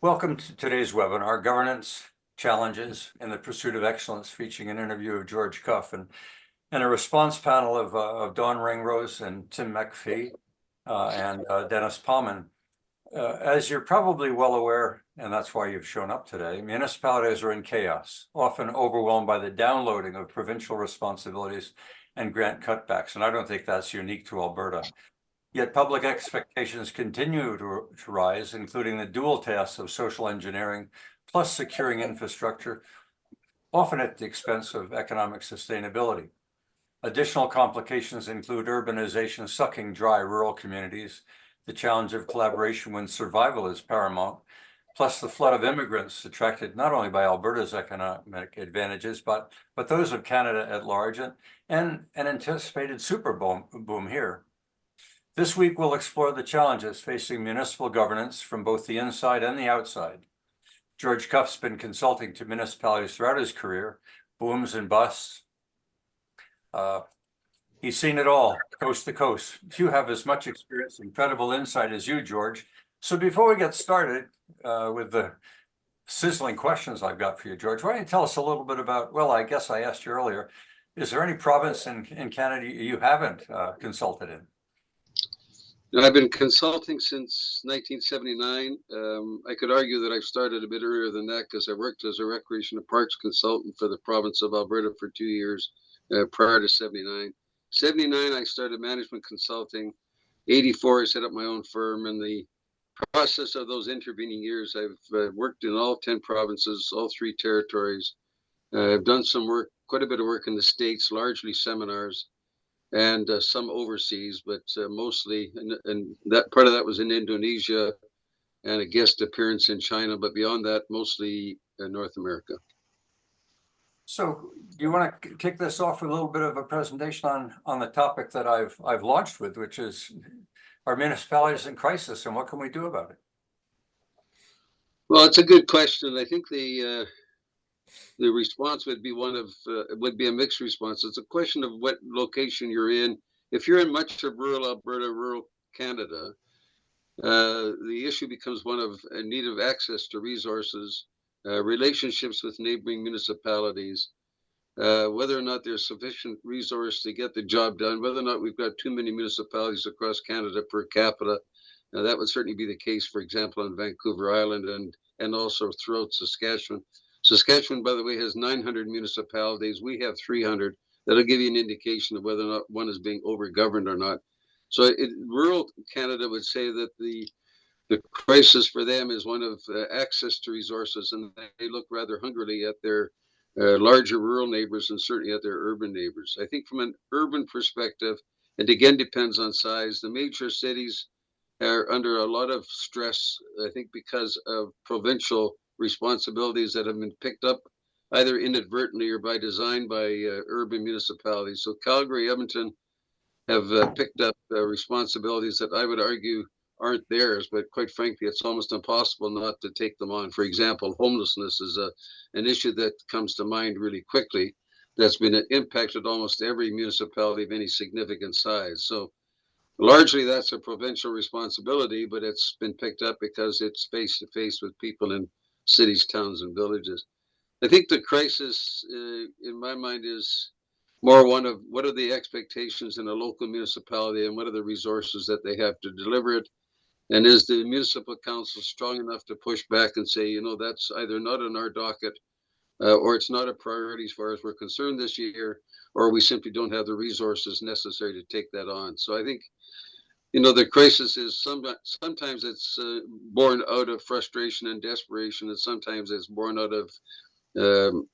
Welcome to today's webinar, Governance Challenges in the Pursuit of Excellence, featuring an interview of George Cuff and a response panel of Dawn Ringrose and Tim MacPhee and Dennis Pommen. As you're probably well aware, and that's why you've shown up today, municipalities are in chaos, often overwhelmed by the downloading of provincial responsibilities and grant cutbacks. And I don't think that's unique to Alberta. Yet public expectations continue to rise, including the dual tasks of social engineering plus securing infrastructure, often at the expense of economic sustainability. Additional complications include urbanization sucking dry rural communities, the challenge of collaboration when survival is paramount, plus the flood of immigrants attracted not only by Alberta's economic advantages, but those of Canada at large, and an anticipated super boom here. This week, we'll explore the challenges facing municipal governance from both the inside and the outside. George Cuff's been consulting to municipalities throughout his career, booms and busts. He's seen it all, coast to coast. Few have as much experience and credible insight as you, George. So before we get started with the sizzling questions I've got for you, George, why don't you tell us a little bit about, well, I guess I asked you earlier, is there any province in Canada you haven't consulted in? I've been consulting since 1979. I could argue that I've started a bit earlier than that because I worked as a recreation and parks consultant for the province of Alberta for 2 years prior to 79. 79, I started management consulting. 84, I set up my own firm. In the process of those intervening years, I've worked in all 10 provinces, all 3 territories. I've done some work, quite a bit of work in the States, largely seminars, and some overseas, but mostly, and that part of that was in Indonesia and a guest appearance in China, but beyond that, mostly North America. So do you want to kick this off with a little bit of a presentation on the topic that I've launched with, which is our municipalities in crisis and what can we do about it? Well, it's a good question. I think the response would be would be a mixed response. It's a question of what location you're in. If you're in much of rural Alberta, rural Canada, the issue becomes one of a need of access to resources, relationships with neighboring municipalities, whether or not there's sufficient resource to get the job done, whether or not we've got too many municipalities across Canada per capita. Now, that would certainly be the case, for example, on Vancouver Island and also throughout Saskatchewan. Saskatchewan, by the way, has 900 municipalities. We have 300. That'll give you an indication of whether or not one is being overgoverned or not. So rural Canada would say that the crisis for them is one of access to resources, and they look rather hungrily at their larger rural neighbors and certainly at their urban neighbors. I think from an urban perspective, it again depends on size. The major cities are under a lot of stress, I think, because of provincial responsibilities that have been picked up either inadvertently or by design by urban municipalities. So Calgary, Edmonton have picked up responsibilities that I would argue aren't theirs, but quite frankly, it's almost impossible not to take them on. For example, homelessness is an issue that comes to mind really quickly that's been impacted almost every municipality of any significant size. So largely that's a provincial responsibility, but it's been picked up because it's face to face with people in cities, towns, and villages. I think the crisis, in my mind, is more one of what are the expectations in a local municipality and what are the resources that they have to deliver it. And is the municipal council strong enough to push back and say, you know, that's either not on our docket or it's not a priority as far as we're concerned this year, or we simply don't have the resources necessary to take that on. So I think, you know, the crisis is sometimes it's born out of frustration and desperation, and sometimes it's born out of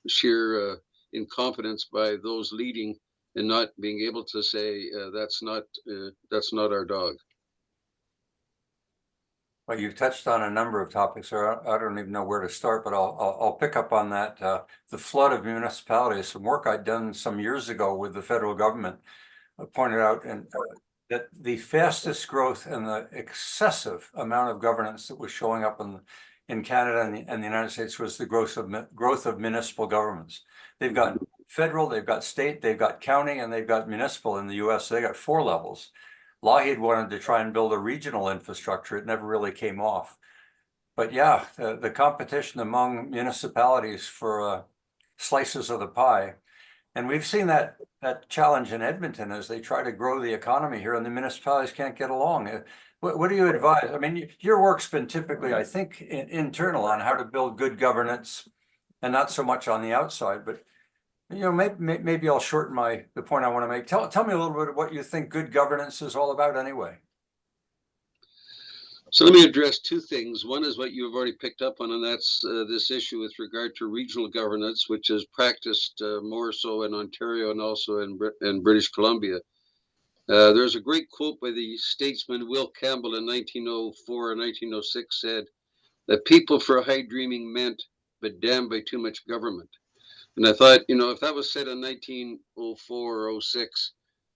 sheer incompetence by those leading and not being able to say that's not our dog. Well, you've touched on a number of topics, or I don't even know where to start, but I'll pick up on that. The flood of municipalities, some work I'd done some years ago with the federal government pointed out that the fastest growth and the excessive amount of governance that was showing up in Canada and the United States was the growth of municipal governments. They've got federal, they've got state, they've got county, and they've got municipal in the US. They got 4 levels. Lougheed wanted to try and build a regional infrastructure. It never really came off. but yeah, the competition among municipalities for slices of the pie. And we've seen that challenge in Edmonton as they try to grow the economy here and the municipalities can't get along. What do you advise? I mean, your work's been typically, I think, internal on how to build good governance and not so much on the outside, but maybe I'll shorten the point I want to make. Tell me a little bit of what you think good governance is all about anyway. So let me address two things. One is what you've already picked up on, and that's this issue with regard to regional governance, which is practiced more so in Ontario and also in British Columbia. There's a great quote by the statesman Will Campbell in 1904 or 1906 said, that people for high dreaming meant, but damned by too much government. And I thought, if that was said in 1904 or 06,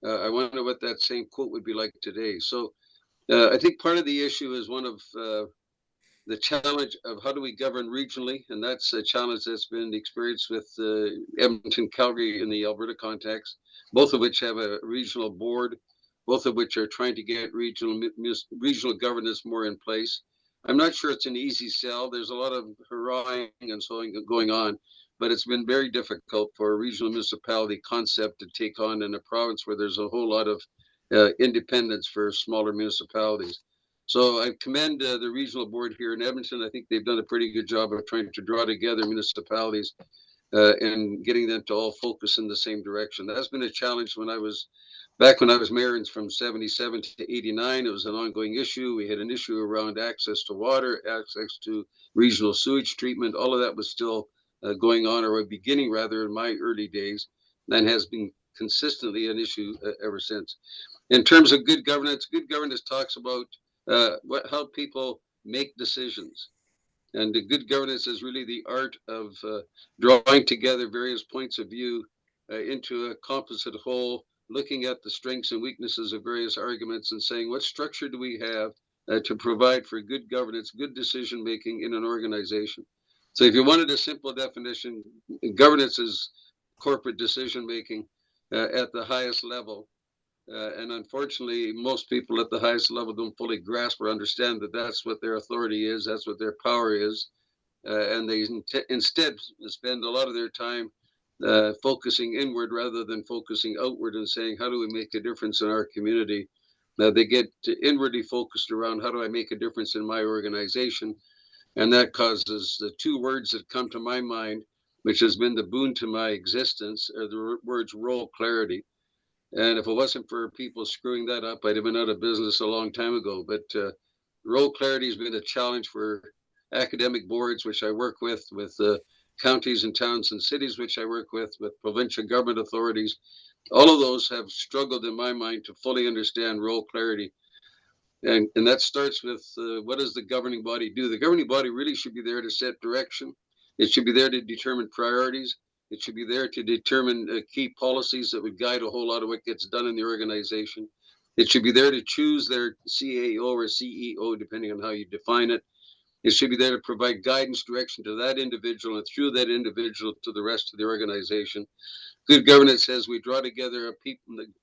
I wonder what that same quote would be like today. So I think part of the issue is one of the challenge of how do we govern regionally, and that's a challenge that's been experienced with Edmonton, Calgary in the Alberta context, both of which have a regional board, both of which are trying to get regional governance more in place. I'm not sure it's an easy sell. There's a lot of hurrahing and so on going on, but it's been very difficult for a regional municipality concept to take on in a province where there's a whole lot of independence for smaller municipalities. So I commend the regional board here in Edmonton. I think they've done a pretty good job of trying to draw together municipalities and getting them to all focus in the same direction. That's been a challenge when I was mayor from 77 to 89. It was an ongoing issue. We had an issue around access to water, access to regional sewage treatment. All of that was still going on, or beginning rather, in my early days, and has been consistently an issue ever since. In terms of good governance talks about how people make decisions. And the good governance is really the art of drawing together various points of view into a composite whole, looking at the strengths and weaknesses of various arguments and saying, what structure do we have to provide for good governance, good decision making in an organization? So if you wanted a simple definition, governance is corporate decision making at the highest level. And unfortunately, most people at the highest level don't fully grasp or understand that that's what their authority is, that's what their power is. And they instead spend a lot of their time focusing inward rather than focusing outward and saying, how do we make a difference in our community? They get inwardly focused around, how do I make a difference in my organization? And that causes the two words that come to my mind, which has been the boon to my existence, are the words role clarity. And if it wasn't for people screwing that up, I'd have been out of business a long time ago. But role clarity has been a challenge for academic boards, which I work with counties and towns and cities, which I work with provincial government authorities. All of those have struggled in my mind to fully understand role clarity. And that starts with what does the governing body do? The governing body really should be there to set direction. It should be there to determine priorities. It should be there to determine key policies that would guide a whole lot of what gets done in the organization. It should be there to choose their CAO or CEO, depending on how you define it. It should be there to provide guidance, direction to that individual and through that individual to the rest of the organization. Good governance says we draw together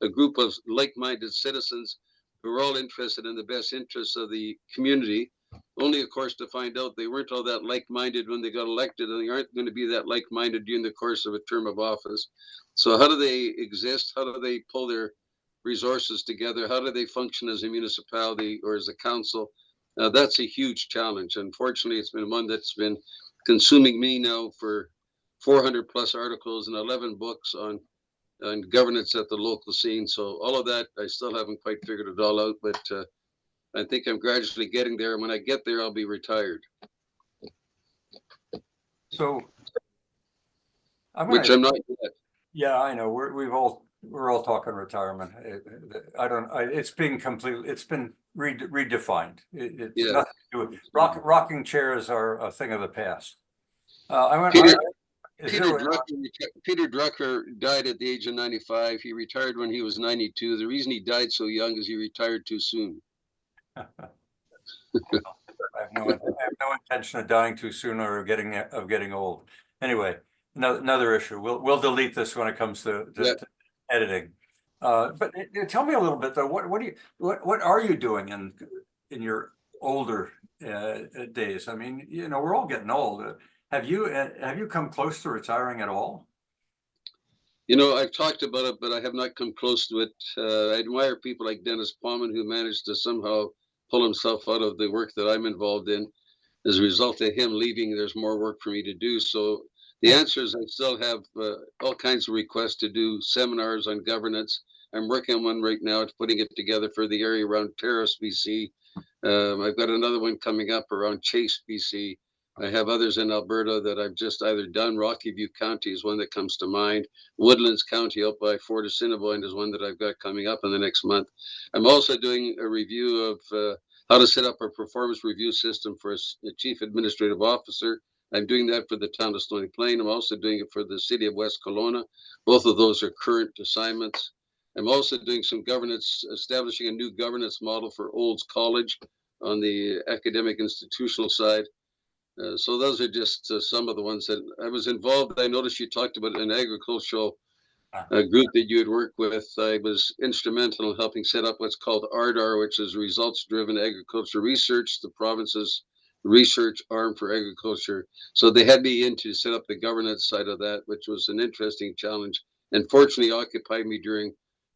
a group of like-minded citizens who are all interested in the best interests of the community, only of course to find out they weren't all that like-minded when they got elected, and they aren't going to be that like-minded during the course of a term of office. So how do they exist? How do they pull their resources together? How do they function as a municipality or as a council? That's a huge challenge. Unfortunately, it's been one that's been consuming me now for 400 plus articles and 11 books on governance at the local scene. So all of that, I still haven't quite figured it all out, but I think I'm gradually getting there. And when I get there, I'll be retired. So which I'm not yet. Yeah, I know. We're all talking retirement. It's being it's been redefined. It's Yeah. nothing to do with rocking chairs are a thing of the past. Peter Drucker died at the age of 95. He retired when he was 92. The reason he died so young is he retired too soon. I have no intention of dying too soon or getting old. Anyway, another issue. We'll delete this when it comes to editing. But tell me a little bit though. What are you doing in your older days? I mean, you know, we're all getting old. Have you come close to retiring at all? You know, I've talked about it, but I have not come close to it. I admire people like Dennis Pommen who managed to somehow pull himself out of the work that I'm involved in. As a result of him leaving, there's more work for me to do. So the answer is I still have all kinds of requests to do seminars on governance. I'm working on one right now, putting it together for the area around Terrace, BC. I've got another one coming up around Chase, BC. I have others in Alberta that I've just either done. Rocky View County is one that comes to mind. Woodlands County out by Fort Assiniboine is one that I've got coming up in the next month. I'm also doing a review of how to set up a performance review system for a chief administrative officer. I'm doing that for the town of Stony Plain. I'm also doing it for the city of West Kelowna. Both of those are current assignments. I'm also doing some governance, establishing a new governance model for Olds College on the academic institutional side. So those are just some of the ones that I was involved. I noticed you talked about an agricultural group that you had worked with. I was instrumental in helping set up what's called ARDAR, which is Results-Driven Agriculture Research, the province's research arm for agriculture. So they had me in to set up the governance side of that, which was an interesting challenge, and fortunately occupied me during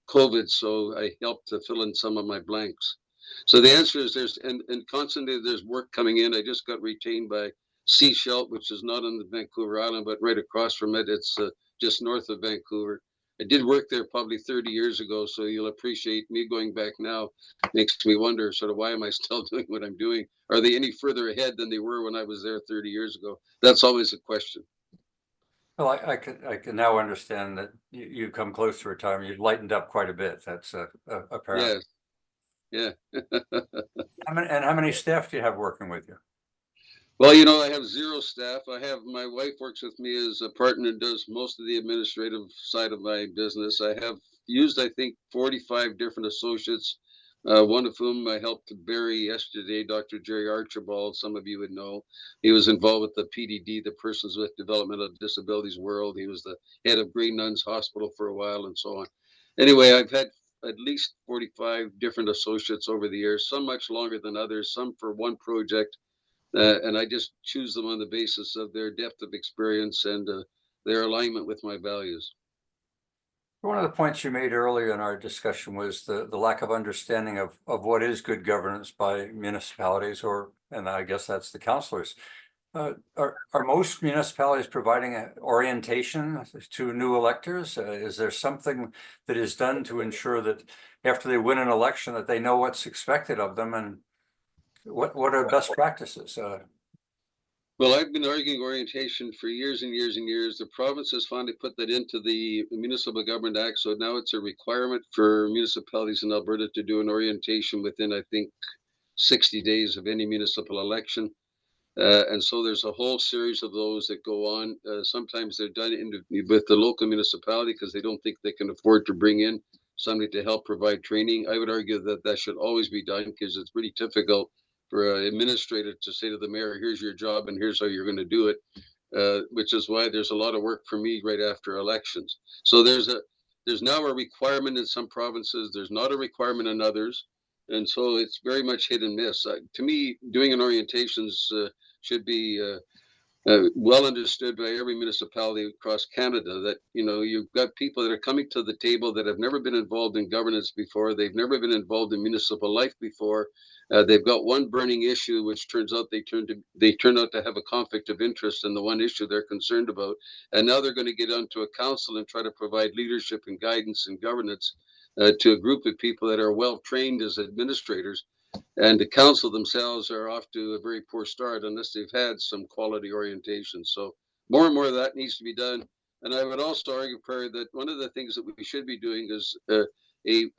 COVID, so I helped to fill in some of my blanks. So the answer is and constantly there's work coming in. I just got retained by Seashell, which is not on the Vancouver Island, but right across from it. It's just north of Vancouver. I did work there probably 30 years ago, so you'll appreciate me going back now. Makes me wonder sort of why am I still doing what I'm doing? Are they any further ahead than they were when I was there 30 years ago? That's always a question. Well, I can now understand that you've come close to retirement. You've lightened up quite a bit. That's apparent. Yeah, yeah. How many staff do you have working with you? Well, you know, I have zero staff. I have my wife works with me as a partner and does most of the administrative side of my business. I have used, I think, 45 different associates, one of whom I helped to bury yesterday, Dr. Jerry Archibald. Some of you would know. He was involved with the PDD, the Persons with Developmental Disabilities World. He was the head of Grey Nuns Hospital for a while and so on. Anyway, I've had at least 45 different associates over the years, some much longer than others, some for one project, and I just choose them on the basis of their depth of experience and their alignment with my values. One of the points you made earlier in our discussion was the lack of understanding of what is good governance by municipalities, and I guess that's the councilors. Are most municipalities providing an orientation to new electors? Is there something that is done to ensure that after they win an election that they know what's expected of them, and what are best practices? Well, I've been arguing orientation for years and years and years. The province has finally put that into the Municipal Government Act, so now it's a requirement for municipalities in Alberta to do an orientation within, I think, 60 days of any municipal election. And so there's a whole series of those that go on. Sometimes they're done with the local municipality because they don't think they can afford to bring in somebody to help provide training. I would argue that that should always be done because it's pretty difficult for an administrator to say to the mayor, here's your job and here's how you're going to do it, which is why there's a lot of work for me right after elections. So there's now a requirement in some provinces. There's not a requirement in others. And so it's very much hit and miss. To me, doing an orientations should be well understood by every municipality across Canada, that, you know, you've got people that are coming to the table that have never been involved in governance before. They've never been involved in municipal life before. They've got one burning issue, which turns out they turn out to have a conflict of interest in the one issue they're concerned about. And now they're going to get onto a council and try to provide leadership and guidance and governance to a group of people that are well trained as administrators, and the council themselves are off to a very poor start unless they've had some quality orientation. So more and more of that needs to be done. And I would also argue, Perry, that one of the things that we should be doing is a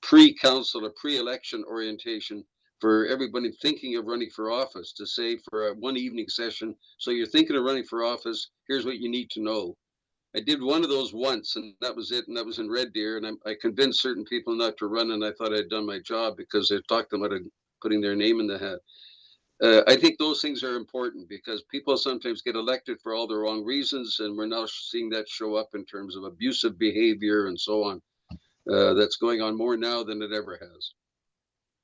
pre-council, a pre-election orientation for everybody thinking of running for office, to say for a one evening session, so you're thinking of running for office, here's what you need to know. I did one of those once, and that was it. And that was in Red Deer. And I convinced certain people not to run, and I thought I'd done my job because they talked them out of putting their name in the hat. I think those things are important because people sometimes get elected for all the wrong reasons, and we're now seeing that show up in terms of abusive behavior and so on. That's going on more now than it ever has.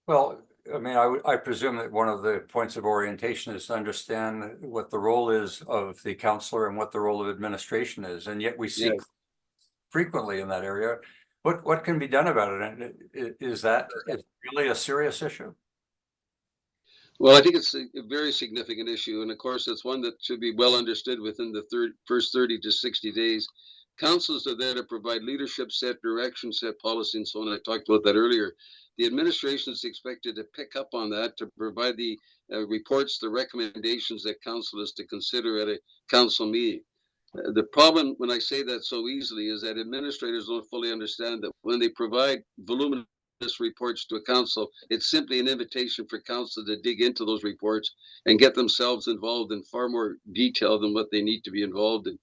Well, I mean, I presume that one of the points of orientation is to understand what the role is of the counselor and what the role of administration is, and yet we see Yes. frequently in that area. What can be done about it? And is that really a serious issue? Well, I think it's a very significant issue, and of course, it's one that should be well understood within the first 30 to 60 days. Councils are there to provide leadership, set direction, set policy, and so on. I talked about that earlier. The administration is expected to pick up on that to provide the reports, the recommendations that council is to consider at a council meeting. The problem when I say that so easily is that administrators don't fully understand that when they provide voluminous reports to a council, it's simply an invitation for council to dig into those reports and get themselves involved in far more detail than what they need to be involved in.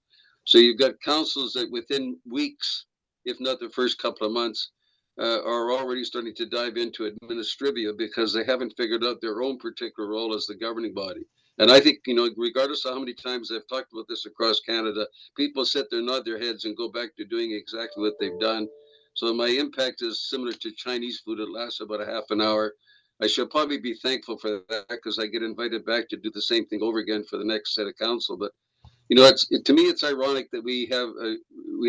So you've got councils that within weeks, if not the first couple of months, are already starting to dive into administrivia because they haven't figured out their own particular role as the governing body. And I think, regardless of how many times I've talked about this across Canada, people sit there, nod their heads, and go back to doing exactly what they've done. So my impact is similar to Chinese food. It lasts about a half an hour. I should probably be thankful for that because I get invited back to do the same thing over again for the next set of council. But to me, it's ironic that we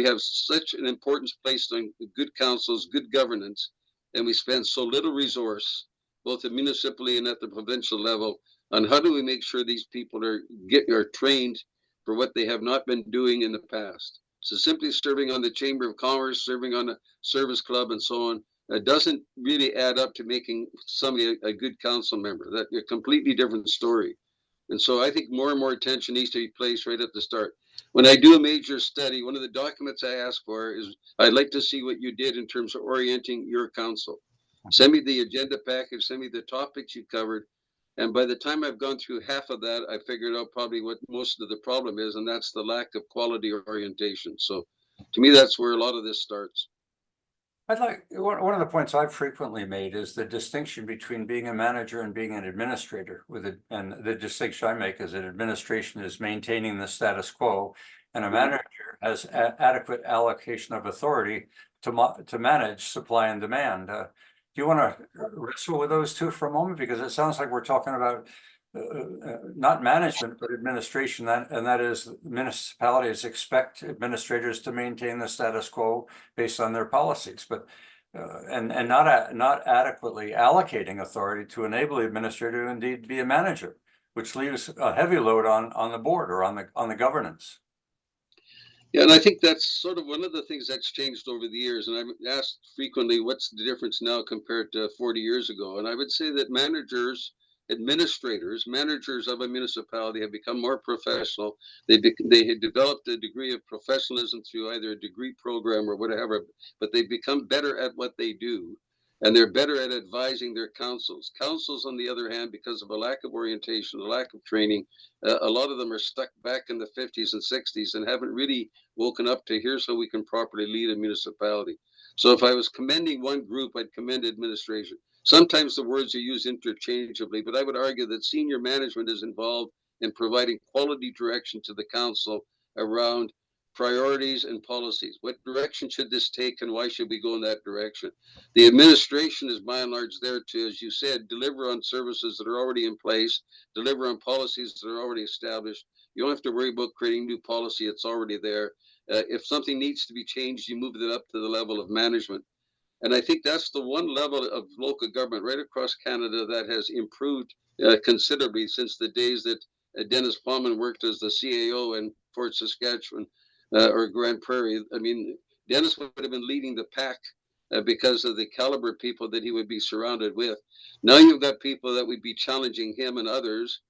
have such an importance placed on good councils, good governance, and we spend so little resource, both at municipally and at the provincial level, on how do we make sure these people are trained for what they have not been doing in the past. So simply serving on the Chamber of Commerce, serving on a service club, and so on, doesn't really add up to making somebody a good council member. That's a completely different story. And so I think more and more attention needs to be placed right at the start. When I do a major study, one of the documents I ask for is I'd like to see what you did in terms of orienting your council. Send me the agenda package, send me the topics you covered. And by the time I've gone through half of that, I figured out probably what most of the problem is, and that's the lack of quality orientation. So to me, that's where a lot of this starts. One of the points I've frequently made is the distinction between being a manager and being an administrator and the distinction I make is that administration is maintaining the status quo and a manager has adequate allocation of authority to manage supply and demand. Do you want to wrestle with those two for a moment? Because it sounds like we're talking about not management, but administration, and that is municipalities expect administrators to maintain the status quo based on their policies, but and not adequately allocating authority to enable the administrator to indeed be a manager, which leaves a heavy load on the board or on the governance. Yeah, and I think that's sort of one of the things that's changed over the years. And I'm asked frequently, what's the difference now compared to 40 years ago? And I would say that managers of a municipality have become more professional. They had developed a degree of professionalism through either a degree program or whatever, but they've become better at what they do. And they're better at advising their councils. Councils, on the other hand, because of a lack of orientation, a lack of training, a lot of them are stuck back in the 50s and 60s and haven't really woken up to here's how we can properly lead a municipality. So if I was commending one group, I'd commend administration. Sometimes the words are used interchangeably, but I would argue that senior management is involved in providing quality direction to the council around priorities and policies. What direction should this take and why should we go in that direction? The administration is by and large there to, as you said, deliver on services that are already in place, deliver on policies that are already established. You don't have to worry about creating new policy, it's already there. If something needs to be changed, you move it up to the level of management. And I think that's the one level of local government right across Canada that has improved considerably since the days that Dennis Pommen worked as the CAO in Fort Saskatchewan or Grand Prairie. I mean, Dennis would have been leading the pack because of the caliber of people that he would be surrounded with. Now you've got people that would be challenging him and others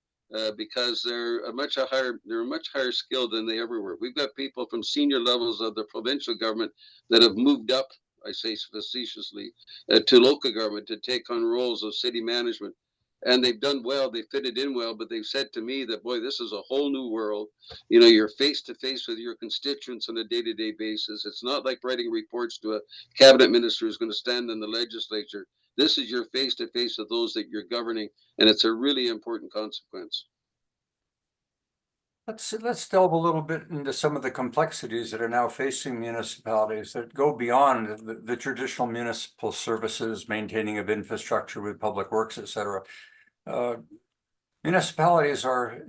because they're much higher skilled than they ever were. We've got people from senior levels of the provincial government that have moved up, I say facetiously, to local government to take on roles of city management. And they've done well, they fitted in well, but they've said to me that, boy, this is a whole new world. You're face to face with your constituents on a day-to-day basis. It's not like writing reports to a cabinet minister who's going to stand in the legislature. This is your face to face with those that you're governing, and it's a really important consequence. Let's delve a little bit into some of the complexities that are now facing municipalities that go beyond the traditional municipal services, maintaining of infrastructure with public works, et cetera. Municipalities are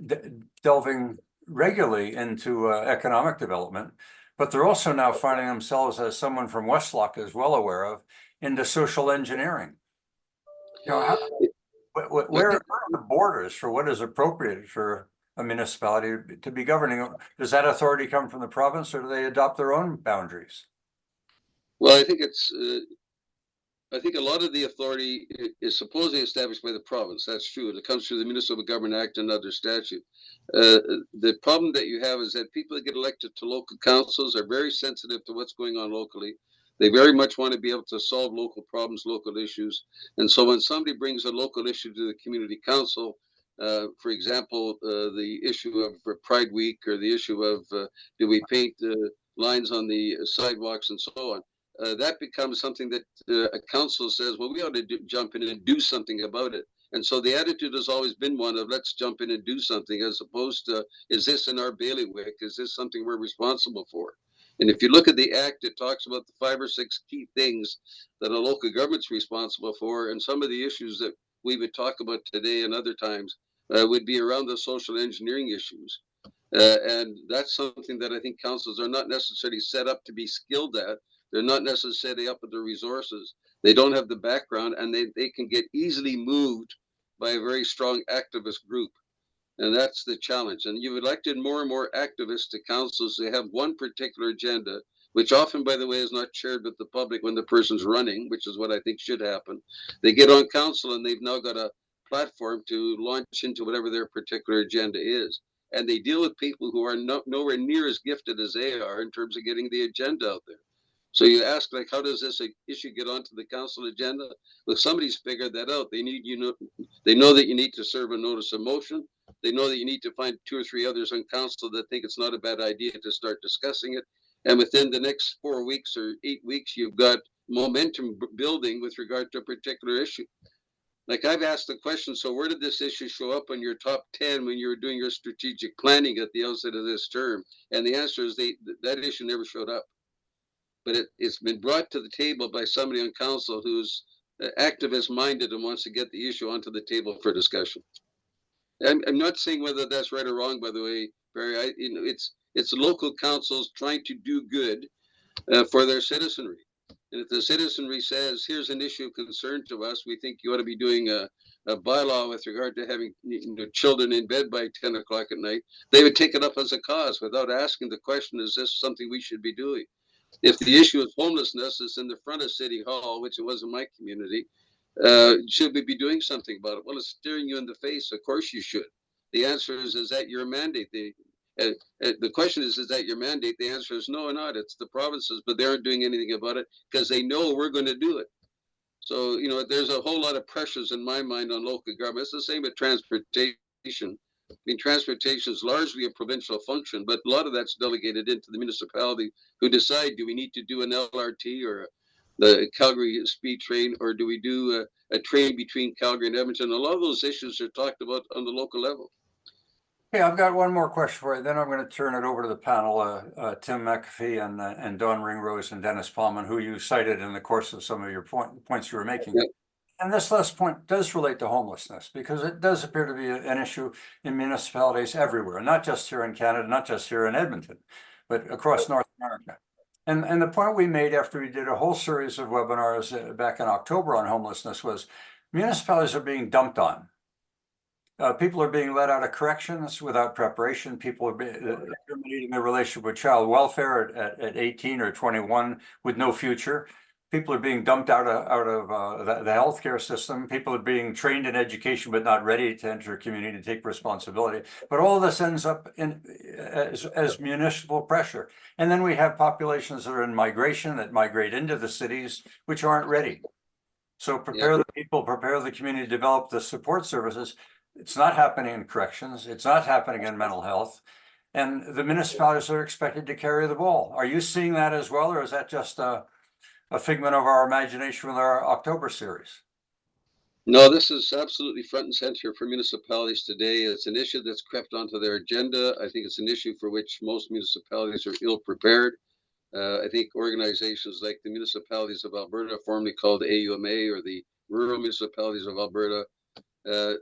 delving regularly into economic development, but they're also now finding themselves, as someone from Westlock is well aware of, into social engineering. You know, where are the borders for what is appropriate for a municipality to be governing? Does that authority come from the province, or do they adopt their own boundaries? Well, I think a lot of the authority is supposedly established by the province. That's true. It comes through the Municipal Government Act and other statutes. The problem that you have is that people that get elected to local councils are very sensitive to what's going on locally. They very much want to be able to solve local problems, local issues. And so when somebody brings a local issue to the community council, for example, the issue of Pride Week, or the issue of do we paint lines on the sidewalks and so on, that becomes something that a council says, well, we ought to jump in and do something about it. And so the attitude has always been one of let's jump in and do something, as opposed to, is this in our bailiwick? Is this something we're responsible for? And if you look at the act, it talks about the 5 or 6 key things that a local government's responsible for. And some of the issues that we would talk about today and other times would be around the social engineering issues. And that's something that I think councils are not necessarily set up to be skilled at. They're not necessarily up with the resources. They don't have the background, and they can get easily moved by a very strong activist group. And that's the challenge. And you've elected more and more activists to councils. They have one particular agenda, which often, by the way, is not shared with the public when the person's running, which is what I think should happen. They get on council and they've now got a platform to launch into whatever their particular agenda is. And they deal with people who are nowhere near as gifted as they are in terms of getting the agenda out there. So you ask, like, how does this issue get onto the council agenda? Well, somebody's figured that out. They know that you need to serve a notice of motion. They know that you need to find 2 or 3 others on council that think it's not a bad idea to start discussing it. And within the next 4 weeks or 8 weeks, you've got momentum building with regard to a particular issue. Like, I've asked the question, so where did this issue show up on your top 10 when you were doing your strategic planning at the outset of this term? And the answer is that issue never showed up. But it's been brought to the table by somebody on council who's activist minded and wants to get the issue onto the table for discussion. I'm not saying whether that's right or wrong, by the way, Barry. It's local councils trying to do good for their citizenry. And if the citizenry says, here's an issue of concern to us, we think you ought to be doing a bylaw with regard to having children in bed by 10 o'clock at night, they would take it up as a cause without asking the question, is this something we should be doing? If the issue of homelessness is in the front of City Hall, which it was in my community, should we be doing something about it? Well, it's staring you in the face. Of course you should. The answer is that your mandate? The question is that your mandate? The answer is no, not. It's the provinces, but they aren't doing anything about it because they know we're going to do it. So, there's a whole lot of pressures in my mind on local government. It's the same with transportation. I mean, transportation is largely a provincial function, but a lot of that's delegated into the municipality who decide, do we need to do an LRT or the Calgary speed train, or do we do a train between Calgary and Edmonton? A lot of those issues are talked about on the local level. Okay, I've got one more question for you. Then I'm going to turn it over to the panel, Tim MacPhee and Dawn Ringrose and Dennis Pommen, who you cited in the course of some of your points you were making. Yeah. And this last point does relate to homelessness, because it does appear to be an issue in municipalities everywhere, not just here in Canada, not just here in Edmonton, but across North America. And the point we made after we did a whole series of webinars back in October on homelessness was municipalities are being dumped on. People are being let out of corrections without preparation. People are terminating their relationship with child welfare at 18 or 21 with no future. People are being dumped out of the healthcare system. People are being trained in education but not ready to enter a community and take responsibility. But all of this ends up as municipal pressure. And then we have populations that are in migration, that migrate into the cities, which aren't ready. So prepare the people, prepare the community, develop the support services. It's not happening in corrections. It's not happening in mental health. And the municipalities are expected to carry the ball. Are you seeing that as well, or is that just a figment of our imagination with our October series? No, this is absolutely front and center for municipalities today. It's an issue that's crept onto their agenda. I think it's an issue for which most municipalities are ill prepared. I think organizations like the Municipalities of Alberta, formerly called AUMA, or the Rural Municipalities of Alberta,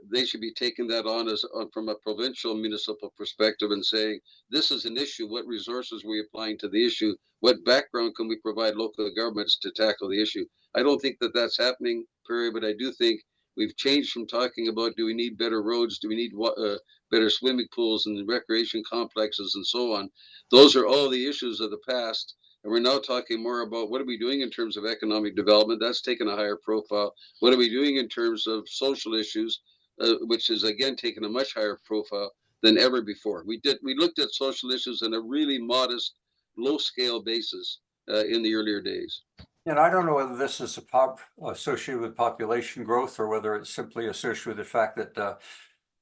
they should be taking that on as from a provincial municipal perspective and saying, this is an issue. What resources are we applying to the issue? What background can we provide local governments to tackle the issue? I don't think that that's happening, Perry, but I do think we've changed from talking about, do we need better roads? Do we need better swimming pools and recreation complexes and so on? Those are all the issues of the past. And we're now talking more about, what are we doing in terms of economic development? That's taken a higher profile. What are we doing in terms of social issues, which is again taken a much higher profile than ever before? We looked at social issues in a really modest, low scale basis in the earlier days. And I don't know whether this is associated with population growth or whether it's simply associated with the fact that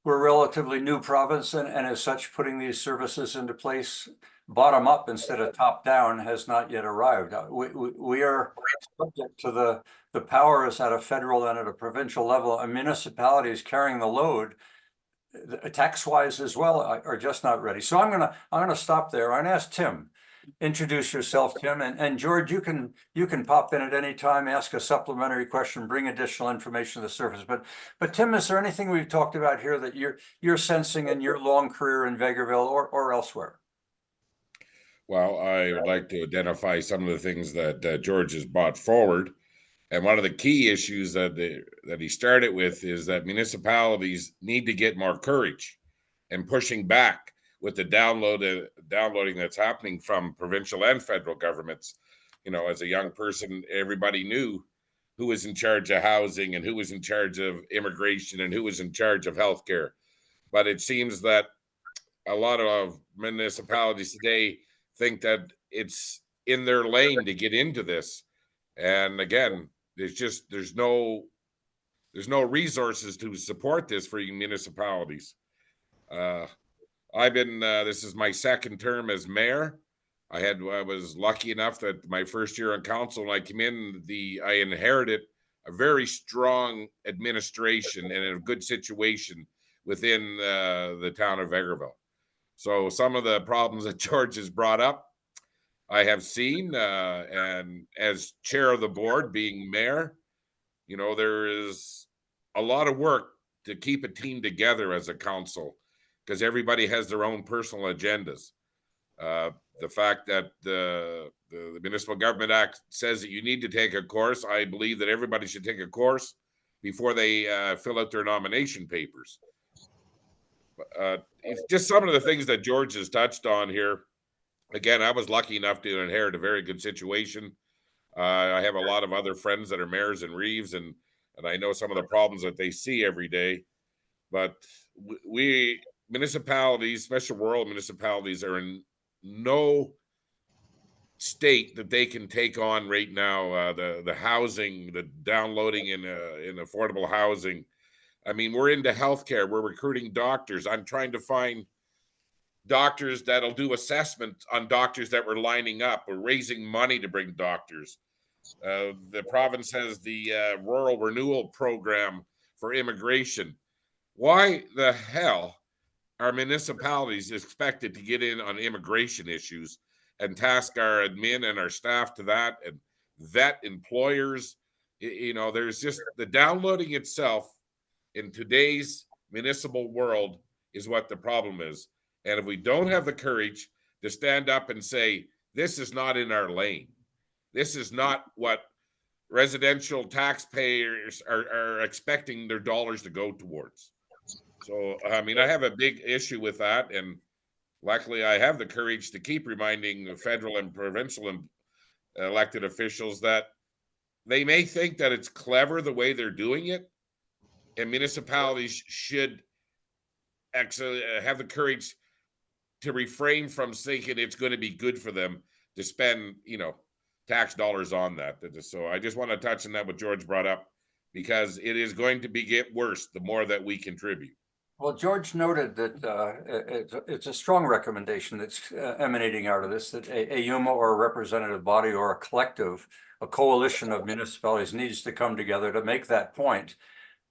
we're a relatively new province, and as such, putting these services into place bottom up instead of top down has not yet arrived. We are subject to the powers at a federal and at a provincial level, and municipalities carrying the load, tax wise as well, are just not ready. So I'm gonna stop there. I'm gonna ask Tim. Introduce yourself, Tim, and George, you can pop in at any time, ask a supplementary question, bring additional information to the surface. But Tim, is there anything we've talked about here that you're sensing in your long career in Vegreville or elsewhere? Well, I would like to identify some of the things that George has brought forward. And one of the key issues that he started with is that municipalities need to get more courage and pushing back with the downloading that's happening from provincial and federal governments. You know, as a young person, everybody knew who was in charge of housing and who was in charge of immigration and who was in charge of healthcare. But it seems that a lot of municipalities today think that it's in their lane to get into this. And again, there's no resources to support this for municipalities. I've been this is my second term as mayor. I was lucky enough that my first year on council, when I came in, I inherited a very strong administration and a good situation within the town of Vegreville. So some of the problems that George has brought up, I have seen, and as chair of the board, being mayor, you know, there is a lot of work to keep a team together as a council because everybody has their own personal agendas. The fact that the Municipal Government Act says that you need to take a course, I believe that everybody should take a course before they fill out their nomination papers. It's just some of the things that George has touched on here. Again, I was lucky enough to inherit a very good situation. I have a lot of other friends that are mayors and reeves, and I know some of the problems that they see every day. But we municipalities, especially rural municipalities, are in no state that they can take on right now. The housing, the downloading in affordable housing. I mean, we're into healthcare. We're recruiting doctors. I'm trying to find doctors that'll do assessments on doctors that were lining up. We're raising money to bring doctors. The province has the rural renewal program for immigration. Why the hell are municipalities expected to get in on immigration issues and task our admin and our staff to that and vet employers? You know, there's just the downloading itself in today's municipal world is what the problem is. And if we don't have the courage to stand up and say, this is not in our lane, this is not what residential taxpayers are expecting their dollars to go towards. So, I mean, I have a big issue with that. And luckily, I have the courage to keep reminding the federal and provincial elected officials that they may think that it's clever the way they're doing it. And municipalities should actually have the courage to refrain from thinking it's going to be good for them to spend, you know, tax dollars on that. So I just want to touch on that what George brought up, because it is going to get worse the more that we contribute. Well, George noted that it's a strong recommendation that's emanating out of this, that a UMA or a representative body or a collective, a coalition of municipalities needs to come together to make that point.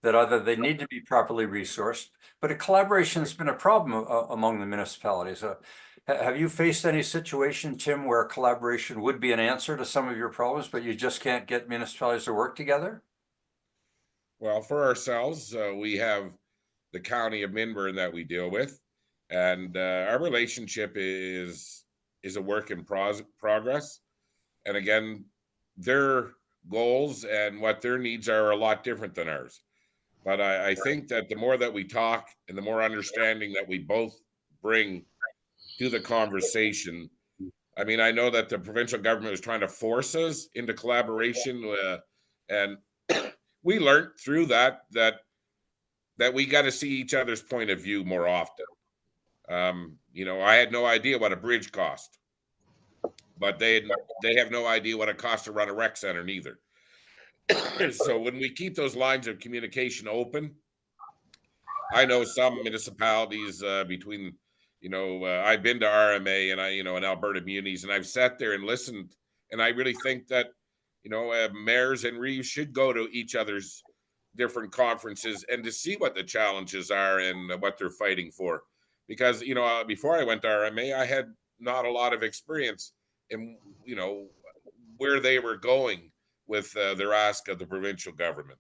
that either they need to be properly resourced, but a collaboration has been a problem among the municipalities. Have you faced any situation, Tim, where collaboration would be an answer to some of your problems, but you just can't get municipalities to work together? Well, for ourselves, we have the county of Minburn that we deal with, and our relationship is a work in progress. And again, their goals and what their needs are a lot different than ours. But I think that the more that we talk and the more understanding that we both bring to the conversation, I mean, I know that the provincial government was trying to force us into collaboration, and we learned through that we got to see each other's point of view more often. You know, I had no idea what a bridge cost, but they have no idea what it costs to run a rec center neither. So when we keep those lines of communication open, I know some municipalities between, I've been to RMA and and Alberta Munis, and I've sat there and listened, and I really think that, mayors and reeves should go to each other's different conferences and to see what the challenges are and what they're fighting for. Because, before I went to RMA, I had not a lot of experience in, where they were going with their ask of the provincial government.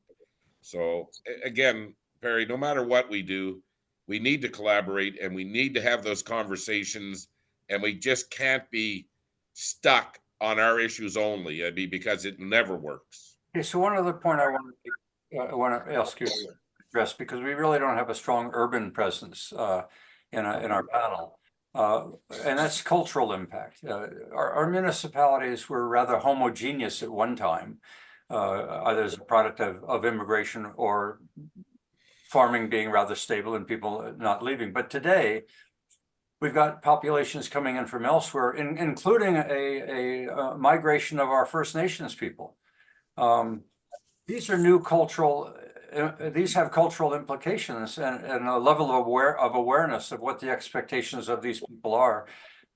So again, Perry, no matter what we do, we need to collaborate and we need to have those conversations, and we just can't be stuck on our issues only because it never works. Okay, so one other point I want to ask you to address, because we really don't have a strong urban presence in our panel, and that's cultural impact. Our municipalities were rather homogeneous at one time, either as a product of immigration or farming being rather stable and people not leaving. But today, we've got populations coming in from elsewhere, including a migration of our First Nations people. These are new cultural, these have cultural implications and a level of awareness of what the expectations of these people are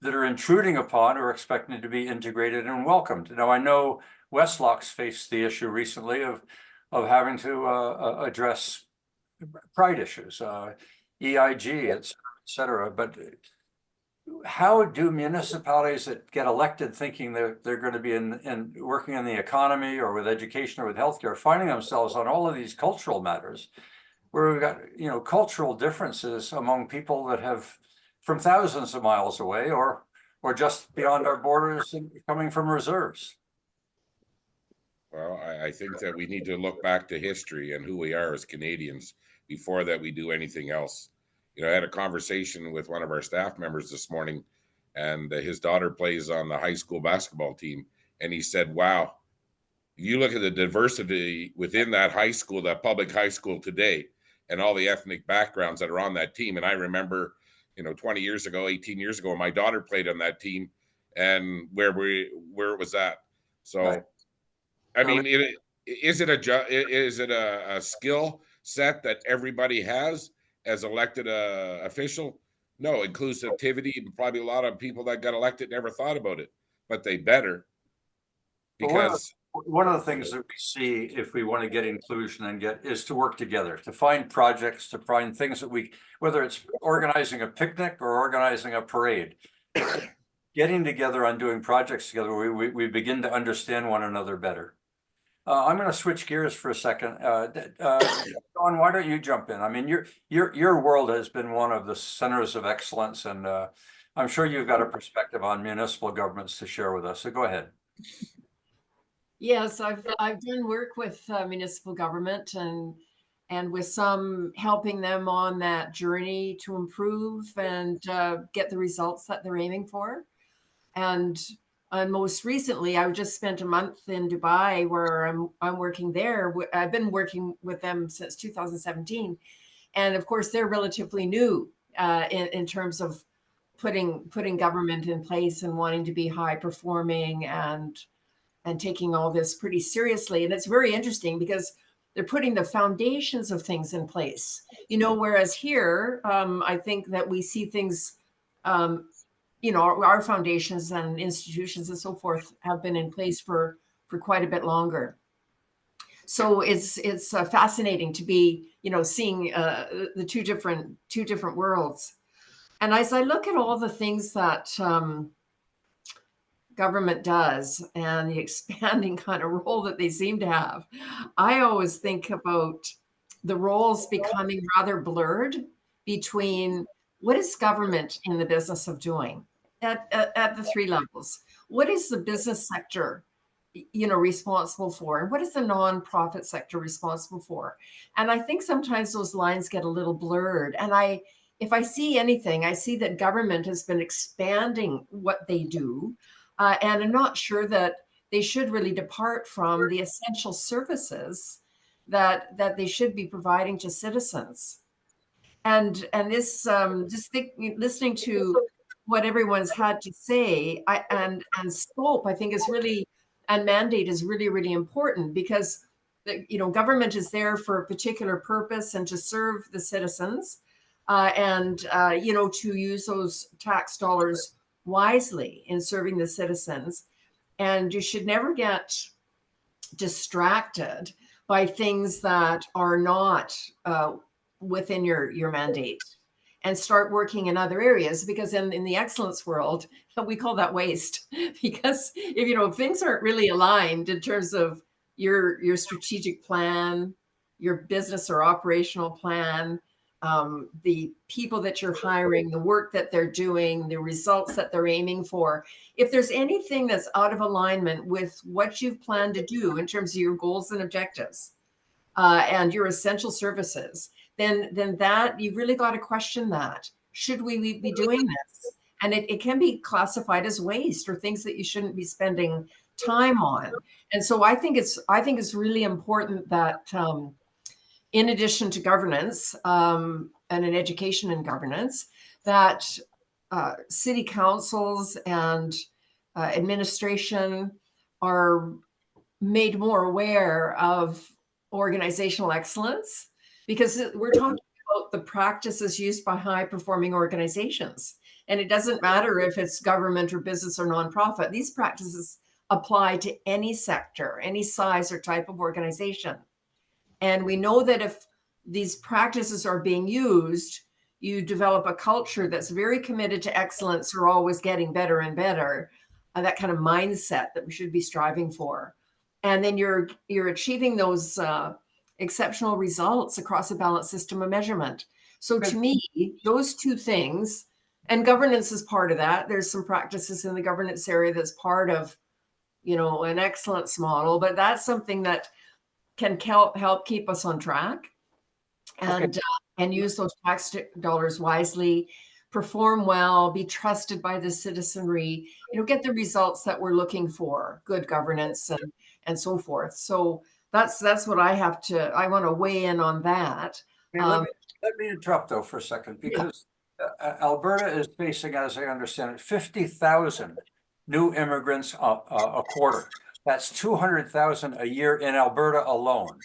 that are intruding upon or expected to be integrated and welcomed. Now, I know Westlock's faced the issue recently of having to address pride issues, EIG, et cetera. But how do municipalities that get elected thinking they're going to be in working in the economy or with education or with healthcare, finding themselves on all of these cultural matters where we've got, cultural differences among people that have from thousands of miles away or just beyond our borders and coming from reserves? Well, I think that we need to look back to history and who we are as Canadians before that we do anything else. I had a conversation with one of our staff members this morning, and his daughter plays on the high school basketball team. And he said, wow, you look at the diversity within that high school, that public high school today, and all the ethnic backgrounds that are on that team. And I remember, 20 years ago, 18 years ago, my daughter played on that team and where it was at. So, right. I mean, is it a skill set that everybody has as elected official? No, inclusivity, and probably a lot of people that got elected never thought about it, but they better. Because one of the things that we see if we want to get inclusion is to work together, to find projects, to find things that whether it's organizing a picnic or organizing a parade, getting together on doing projects together, we begin to understand one another better. I'm going to switch gears for a second. Dawn, why don't you jump in? I mean, your world has been one of the centers of excellence, and I'm sure you've got a perspective on municipal governments to share with us. So go ahead. Yes, I've done work with municipal government and with some helping them on that journey to improve and get the results that they're aiming for. And most recently, I just spent a month in Dubai where I'm working there. I've been working with them since 2017, and of course they're relatively new in terms of putting government in place and wanting to be high performing and taking all this pretty seriously. And it's very interesting because they're putting the foundations of things in place, whereas here, I think that we see things, our foundations and institutions and so forth have been in place for quite a bit longer. So it's fascinating to be, seeing the two different worlds. And as I look at all the things that government does and the expanding kind of role that they seem to have, I always think about the roles becoming rather blurred between what is government in the business of doing at the three levels. What is the business sector, responsible for, and what is the nonprofit sector responsible for? And I think sometimes those lines get a little blurred. And if I see anything, I see that government has been expanding what they do, and I'm not sure that they should really depart from the essential services that they should be providing to citizens. And this listening to what everyone's had to say, and scope, I think is really, and mandate is really, really important, because government is there for a particular purpose and to serve the citizens, and to use those tax dollars wisely in serving the citizens. And you should never get distracted by things that are not within your mandate, and start working in other areas, because in the excellence world, we call that waste. Because if things aren't really aligned in terms of your strategic plan, your business or operational plan, the people that you're hiring, the work that they're doing, the results that they're aiming for, if there's anything that's out of alignment with what you've planned to do in terms of your goals and objectives, and your essential services, then that you've really got to question that. Should we be doing this? And it can be classified as waste or things that you shouldn't be spending time on. And so I think it's really important that, in addition to governance, and an education in governance, that city councils and administration are made more aware of organizational excellence, because we're talking about the practices used by high performing organizations. And it doesn't matter if it's government or business or nonprofit, these practices apply to any sector, any size or type of organization. And we know that if these practices are being used, you develop a culture that's very committed to excellence, or always getting better and better, that kind of mindset that we should be striving for. And then you're achieving those exceptional results across a balanced system of measurement. So to me, those two things, and governance is part of that. There's some practices in the governance area that's part of, an excellence model, but that's something that can help keep us on track, and use those tax dollars wisely, perform well, be trusted by the citizenry, get the results that we're looking for, good governance and so forth. So that's what I want to weigh in on that. Let me interrupt though for a second, because Alberta is facing, as I understand it, 50,000 new immigrants a quarter. That's 200,000 a year in Alberta alone.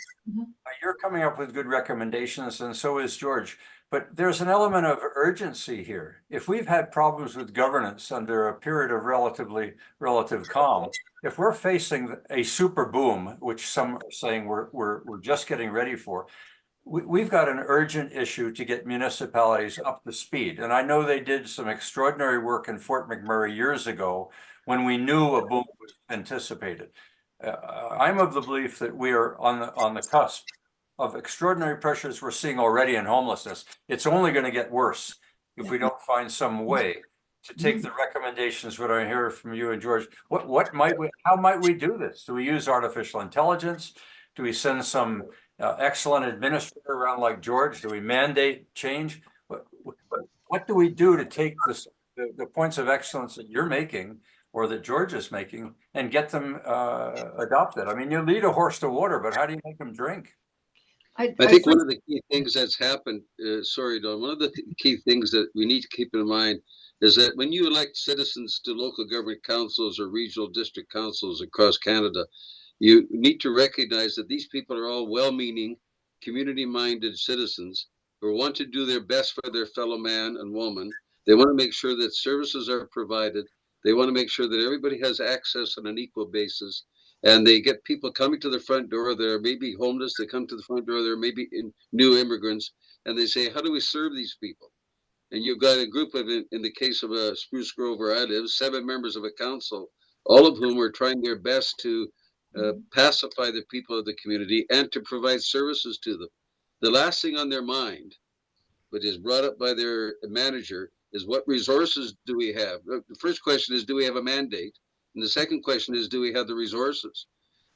You're coming up with good recommendations, and so is George. But there's an element of urgency here. If we've had problems with governance under a period of relative calm, if we're facing a super boom, which some are saying we're just getting ready for, we've got an urgent issue to get municipalities up to speed. And I know they did some extraordinary work in Fort McMurray years ago when we knew a boom was anticipated. I'm of the belief that we are on the cusp of extraordinary pressures we're seeing already in homelessness. It's only going to get worse if we don't find some way to take the recommendations that I hear from you and George. How might we do this? Do we use artificial intelligence? Do we send some excellent administrator around like George? Do we mandate change? What do we do to take the points of excellence that you're making, or that George is making, and get them adopted? I mean, you lead a horse to water, but how do you make them drink? I think one of the key things that's happened, sorry, Dawn, one of the key things that we need to keep in mind is that when you elect citizens to local government councils or regional district councils across Canada, you need to recognize that these people are all well-meaning, community-minded citizens who want to do their best for their fellow man and woman. They want to make sure that services are provided. They want to make sure that everybody has access on an equal basis. and they get people coming to the front door that are maybe homeless. They come to the front door. They're maybe new immigrants, and they say, "How do we serve these people?" And you've got a group of, in the case of a Spruce Grove where I live, 7 members of a council, all of whom are trying their best to pacify the people of the community and to provide services to them. The last thing on their mind, which is brought up by their manager, is what resources do we have? The first question is, do we have a mandate? And the second question is, do we have the resources?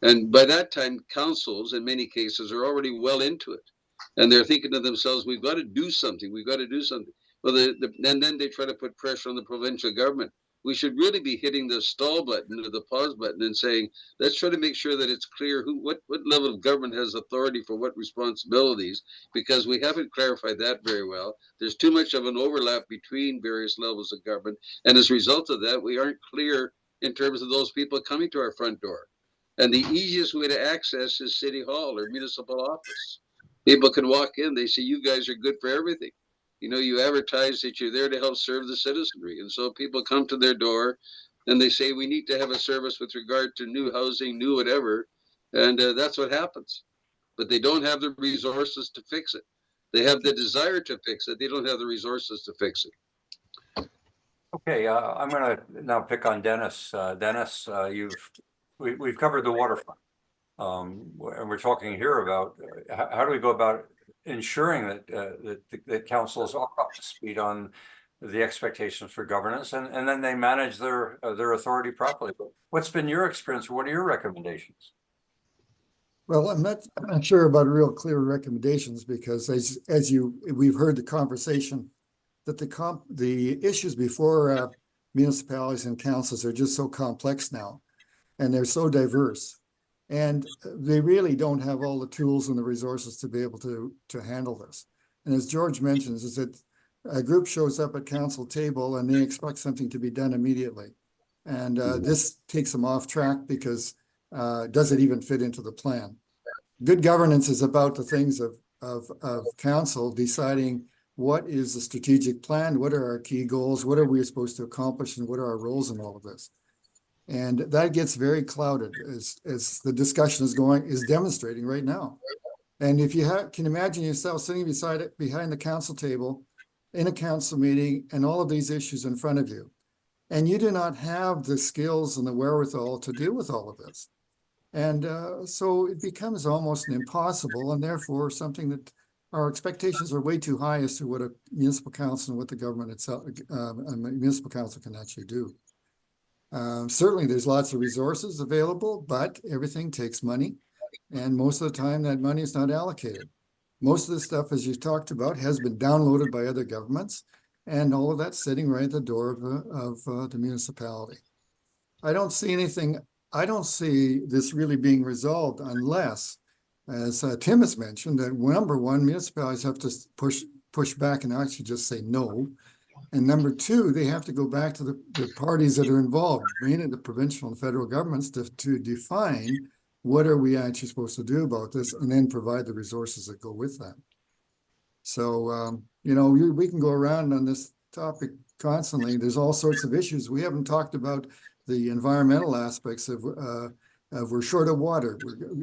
And by that time, councils in many cases are already well into it. And they're thinking to themselves, we've got to do something. We've got to do something. Well, and then they try to put pressure on the provincial government. We should really be hitting the stall button or the pause button and saying, let's try to make sure that it's clear what level of government has authority for what responsibilities, because we haven't clarified that very well. There's too much of an overlap between various levels of government. And as a result of that, we aren't clear in terms of those people coming to our front door. And the easiest way to access is City Hall or municipal office. People can walk in, they say, you guys are good for everything. You know, you advertise that you're there to help serve the citizenry. And so people come to their door and they say, we need to have a service with regard to new housing, new whatever. And that's what happens. But they don't have the resources to fix it. They have the desire to fix it. They don't have the resources to fix it. Okay, I'm going to now pick on Dennis. Dennis, we've covered the waterfront. And we're talking here about how do we go about ensuring that councils are up to speed on the expectations for governance, and then they manage their authority properly. What's been your experience? What are your recommendations? Well, I'm not sure about real clear recommendations, because we've heard the conversation that the issues before municipalities and councils are just so complex now, and they're so diverse. And they really don't have all the tools and the resources to be able to handle this. And as George mentions, is that a group shows up at council table and they expect something to be done immediately. And this takes them off track, because does it even fit into the plan? Good governance is about the things of council deciding what is the strategic plan, what are our key goals, what are we supposed to accomplish, and what are our roles in all of this. And that gets very clouded as the discussion is demonstrating right now. And if you can imagine yourself sitting behind the council table in a council meeting and all of these issues in front of you, and you do not have the skills and the wherewithal to deal with all of this. And so it becomes almost impossible, and therefore something that our expectations are way too high as to what a municipal council and what the government itself, a municipal council can actually do. Certainly there's lots of resources available, but everything takes money. And most of the time that money is not allocated. Most of the stuff, as you talked about, has been downloaded by other governments, and all of that's sitting right at the door of the municipality. I don't see this really being resolved unless, as Tim has mentioned, that number one, municipalities have to push back and actually just say no. And number two, they have to go back to the parties that are involved, mainly the provincial and federal governments, to define what are we actually supposed to do about this, and then provide the resources that go with that. So, we can go around on this topic constantly. There's all sorts of issues. We haven't talked about the environmental aspects of we're short of water.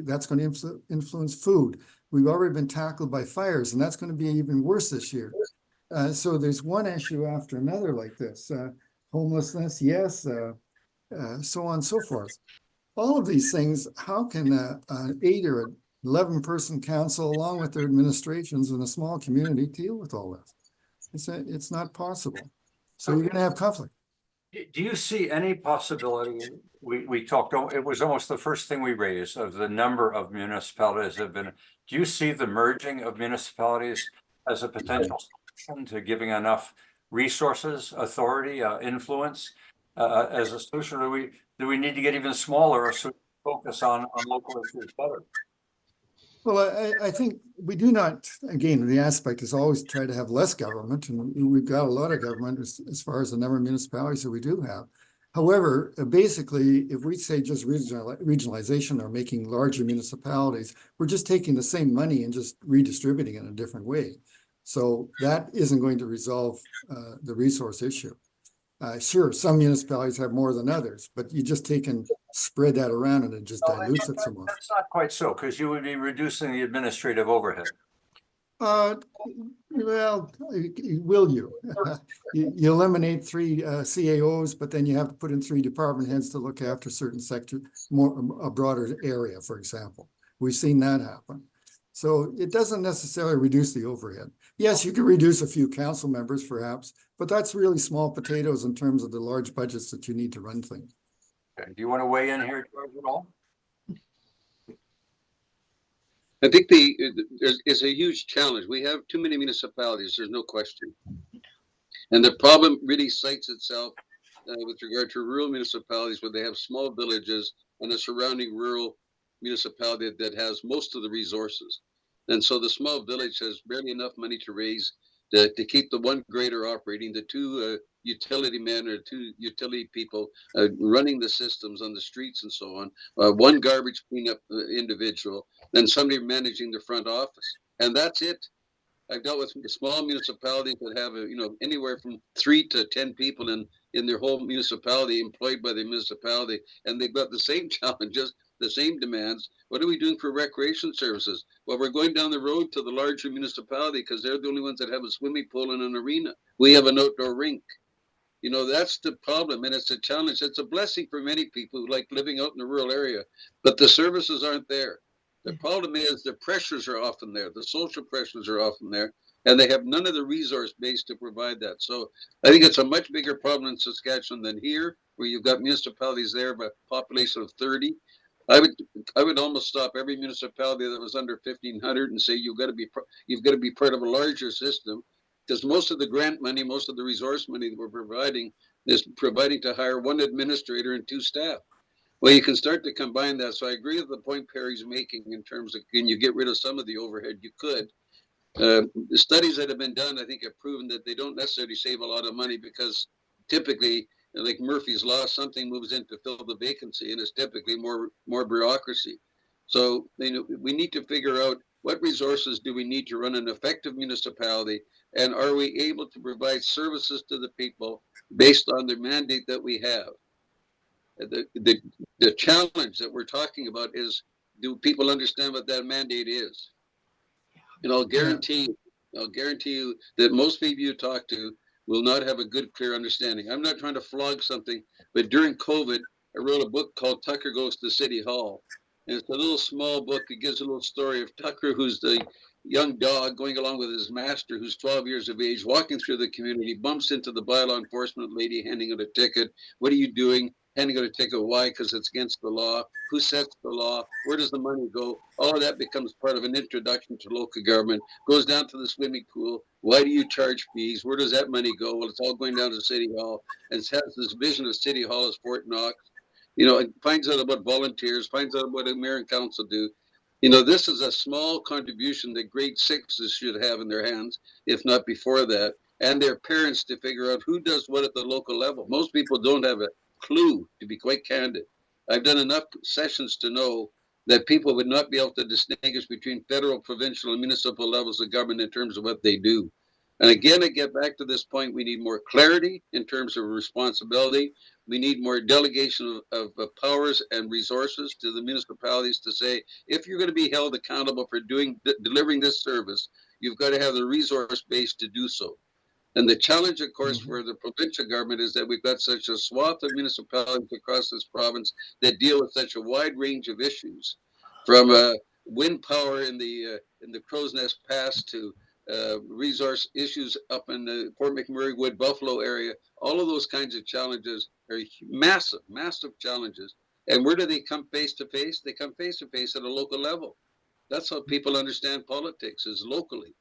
That's going to influence food. We've already been tackled by fires, and that's going to be even worse this year. So there's one issue after another like this. Homelessness, yes, so on and so forth. All of these things, how can an 8 or 11 person council, along with their administrations in a small community, deal with all this? It's not possible. So you're going to have conflict. Do you see any possibility? We talked, it was almost the first thing we raised, of the number of municipalities that have been. Do you see the merging of municipalities as a potential solution to giving enough resources, authority, influence as a solution? Do we need to get even smaller so we focus on local issues better? Well, I think we do not, again, the aspect is always try to have less government, and we've got a lot of government as far as the number of municipalities that we do have. However, basically, if we say just regionalization or making larger municipalities, we're just taking the same money and just redistributing it in a different way. So that isn't going to resolve the resource issue. Sure, some municipalities have more than others, but you just take and spread that around and it just dilutes it so much. That's not quite so, because you would be reducing the administrative overhead. Well, will you? You eliminate three CAOs, but then you have to put in three department heads to look after certain sector, a broader area, for example. We've seen that happen. So it doesn't necessarily reduce the overhead. Yes, you can reduce a few council members perhaps, but that's really small potatoes in terms of the large budgets that you need to run things. Okay. Do you want to weigh in here, George, at all? I think it's a huge challenge. We have too many municipalities, there's no question. And the problem really cites itself with regard to rural municipalities where they have small villages and a surrounding rural municipality that has most of the resources. And so the small village has barely enough money to raise to keep the one grader operating, the two utility men or two utility people running the systems on the streets and so on, one garbage cleanup individual, and somebody managing the front office. And that's it. I've dealt with small municipalities that have, anywhere from 3 to 10 people in their whole municipality employed by the municipality, and they've got the same challenges, the same demands. What are we doing for recreation services? Well, we're going down the road to the larger municipality because they're the only ones that have a swimming pool and an arena. We have an outdoor rink. That's the problem, and it's a challenge. It's a blessing for many people who like living out in the rural area, but the services aren't there. The problem is the pressures are often there. The social pressures are often there, and they have none of the resource base to provide that. So I think it's a much bigger problem in Saskatchewan than here, where you've got municipalities there by a population of 30. I would almost stop every municipality that was under 1,500 and say you've got to be part of a larger system, because most of the grant money, most of the resource money that we're providing is providing to hire one administrator and 2 staff. Well, you can start to combine that. So I agree with the point Perry's making in terms of, can you get rid of some of the overhead? You could. The studies that have been done, I think, have proven that they don't necessarily save a lot of money because typically, like Murphy's Law, something moves in to fill the vacancy, and it's typically more bureaucracy. So we need to figure out what resources do we need to run an effective municipality, and are we able to provide services to the people based on the mandate that we have? The challenge that we're talking about is, do people understand what that mandate is? And I'll guarantee you that most people you talk to will not have a good, clear understanding. I'm not trying to flog something, but during COVID, I wrote a book called Tucker Goes to City Hall. And it's a little small book. It gives a little story of Tucker, who's the young dog going along with his master, who's 12 years of age, walking through the community, bumps into the bylaw enforcement lady, handing out a ticket. What are you doing? Handing out a ticket. Why? Because it's against the law. Who sets the law? Where does the money go? All of that becomes part of an introduction to local government. Goes down to the swimming pool. Why do you charge fees? Where does that money go? Well, it's all going down to City Hall. And it has this vision of City Hall as Fort Knox. It finds out about volunteers, finds out what the mayor and council do. This is a small contribution that grade 6s should have in their hands, if not before that, and their parents to figure out who does what at the local level. Most people don't have a clue, to be quite candid. I've done enough sessions to know that people would not be able to distinguish between federal, provincial, and municipal levels of government in terms of what they do. And again, I get back to this point, we need more clarity in terms of responsibility. We need more delegation of powers and resources to the municipalities to say, if you're going to be held accountable for delivering this service, you've got to have the resource base to do so. And the challenge, of course, for the provincial government is that we've got such a swath of municipalities across this province that deal with such a wide range of issues, from wind power in the Crow's Nest Pass to resource issues up in the Fort McMurray Wood Buffalo area. All of those kinds of challenges are massive, massive challenges. And where do they come face to face? They come face to face at a local level. That's how people understand politics, is locally.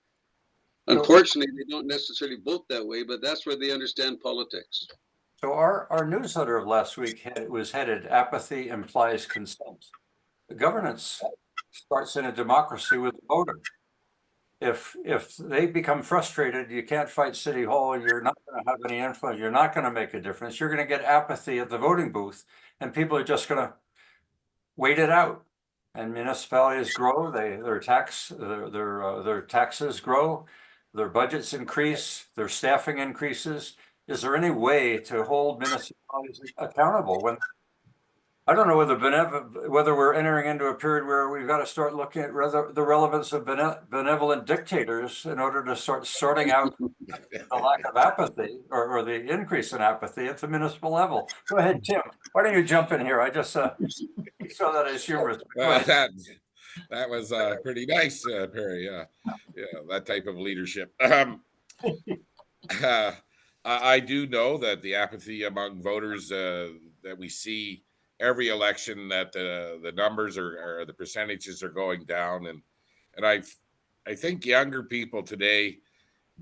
Unfortunately, they don't necessarily vote that way, but that's where they understand politics. So our newsletter of last week was headed "Apathy Implies Consent." The governance starts in a democracy with the voter. If they become frustrated, you can't fight City Hall, you're not going to have any influence, you're not going to make a difference, you're going to get apathy at the voting booth, and people are just going to wait it out. And municipalities grow, their taxes grow, their budgets increase, their staffing increases. is there any way to hold municipalities accountable when, I don't know whether we're entering into a period where we've got to start looking at the relevance of benevolent dictators in order to start sorting out the lack of apathy or the increase in apathy at the municipal level. Go ahead, Tim. Why don't you jump in here? I just saw that as humorous. Go ahead. That was pretty nice, Perry. Yeah, that type of leadership. I do know that the apathy among voters that we see every election, that the numbers or the percentages are going down, and I think younger people today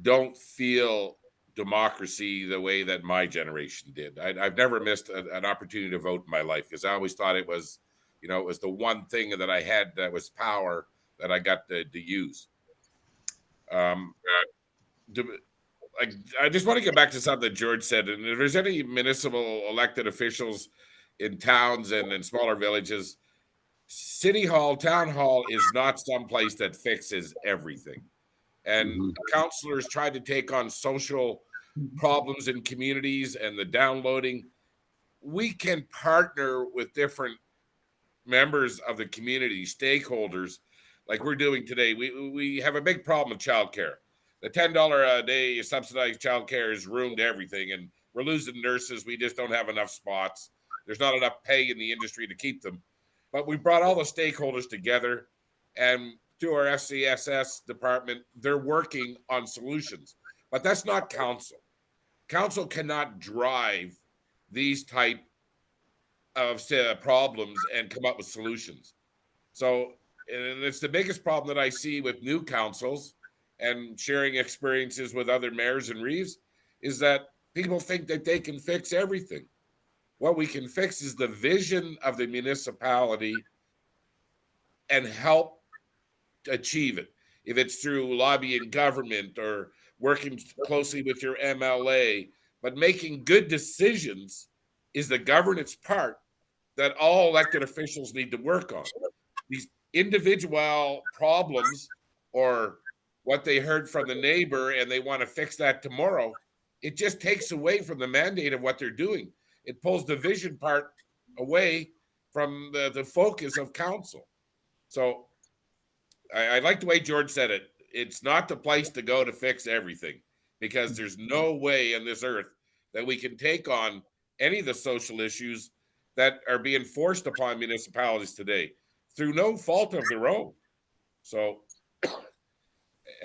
don't feel democracy the way that my generation did. I've never missed an opportunity to vote in my life because I always thought it was, it was the one thing that I had that was power that I got to use. I just want to get back to something that George said. And if there's any municipal elected officials in towns and in smaller villages, city hall, town hall is not someplace that fixes everything. And councillors try to take on social problems in communities and the downloading. We can partner with different members of the community, stakeholders, like we're doing today. We have a big problem with childcare. The $10 a day subsidized childcare has ruined everything, and we're losing nurses. We just don't have enough spots. There's not enough pay in the industry to keep them. But we brought all the stakeholders together, and through our FCSS department, they're working on solutions. But that's not council. Council cannot drive these type of problems and come up with solutions. So, and it's the biggest problem that I see with new councils and sharing experiences with other mayors and reeves, is that people think that they can fix everything. What we can fix is the vision of the municipality and help achieve it. If it's through lobbying government or working closely with your MLA, but making good decisions is the governance part that all elected officials need to work on. These individual problems or what they heard from the neighbor and they want to fix that tomorrow, it just takes away from the mandate of what they're doing. It pulls the vision part away from the focus of council. So I like the way George said it. It's not the place to go to fix everything, because there's no way on this earth that we can take on any of the social issues that are being forced upon municipalities today through no fault of their own. So,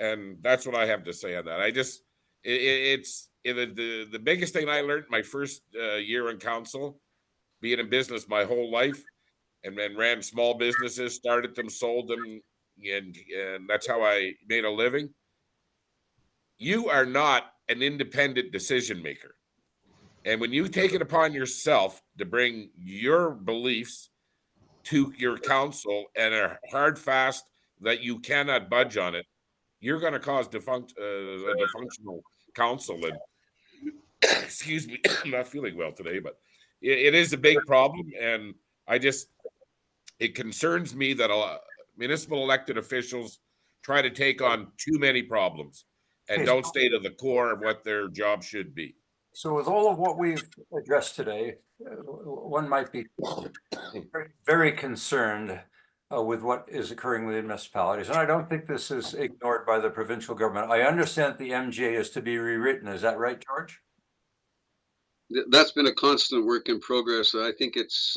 and that's what I have to say on that. It's the biggest thing I learned my first year in council, being in business my whole life, and then ran small businesses, started them, sold them, and that's how I made a living. You are not an independent decision maker. And when you take it upon yourself to bring your beliefs to your council and are hard fast that you cannot budge on it, you're going to cause a dysfunctional council. And excuse me, I'm not feeling well today, but it is a big problem. And it concerns me that municipal elected officials try to take on too many problems and don't stay to the core of what their job should be. So with all of what we've addressed today, one might be very, very concerned with what is occurring within municipalities. And I don't think this is ignored by the provincial government. I understand the MGA is to be rewritten. Is that right, George? That's been a constant work in progress. I think it's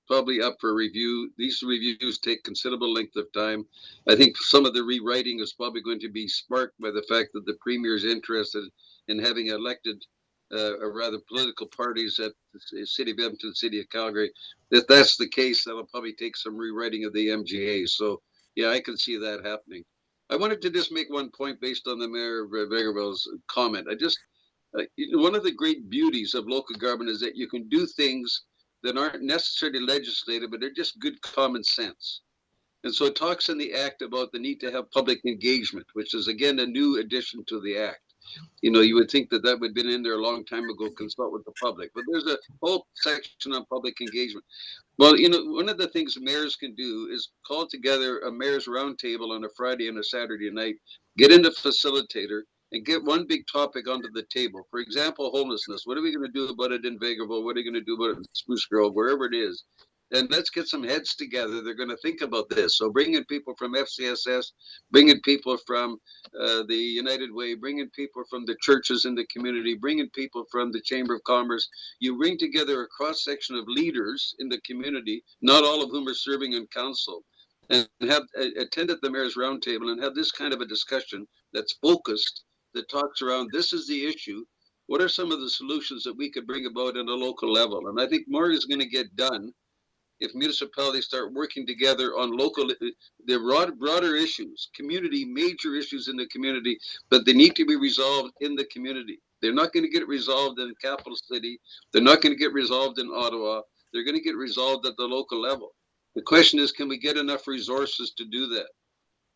probably up for review. These reviews take considerable length of time. I think some of the rewriting is probably going to be sparked by the fact that the premier is interested in having elected or rather political parties at the City of Edmonton, City of Calgary. If that's the case, that'll probably take some rewriting of the MGA. So yeah, I can see that happening. I wanted to just make one point based on the Mayor Vegerwell's comment. One of the great beauties of local government is that you can do things that aren't necessarily legislative, but they're just good common sense. And so it talks in the Act about the need to have public engagement, which is again a new addition to the Act. You would think that would have been in there a long time ago, consult with the public, but there's a whole section on public engagement. Well, one of the things mayors can do is call together a mayor's roundtable on a Friday and a Saturday night, get in a facilitator, and get one big topic onto the table. For example, homelessness. What are we going to do about it in Vegreville? What are we going to do about it in Spruce Grove, wherever it is? And let's get some heads together. They're going to think about this. So bringing people from FCSS, bringing people from the United Way, bringing people from the churches in the community, bringing people from the Chamber of Commerce. You bring together a cross section of leaders in the community, not all of whom are serving in council, and have attended the mayor's roundtable and have this kind of a discussion that's focused, that talks around this is the issue. What are some of the solutions that we could bring about at a local level? And I think more is going to get done if municipalities start working together on local, the broader issues, community, major issues in the community, but they need to be resolved in the community. They're not going to get resolved in capital city. They're not going to get resolved in Ottawa. They're going to get resolved at the local level. The question is, can we get enough resources to do that?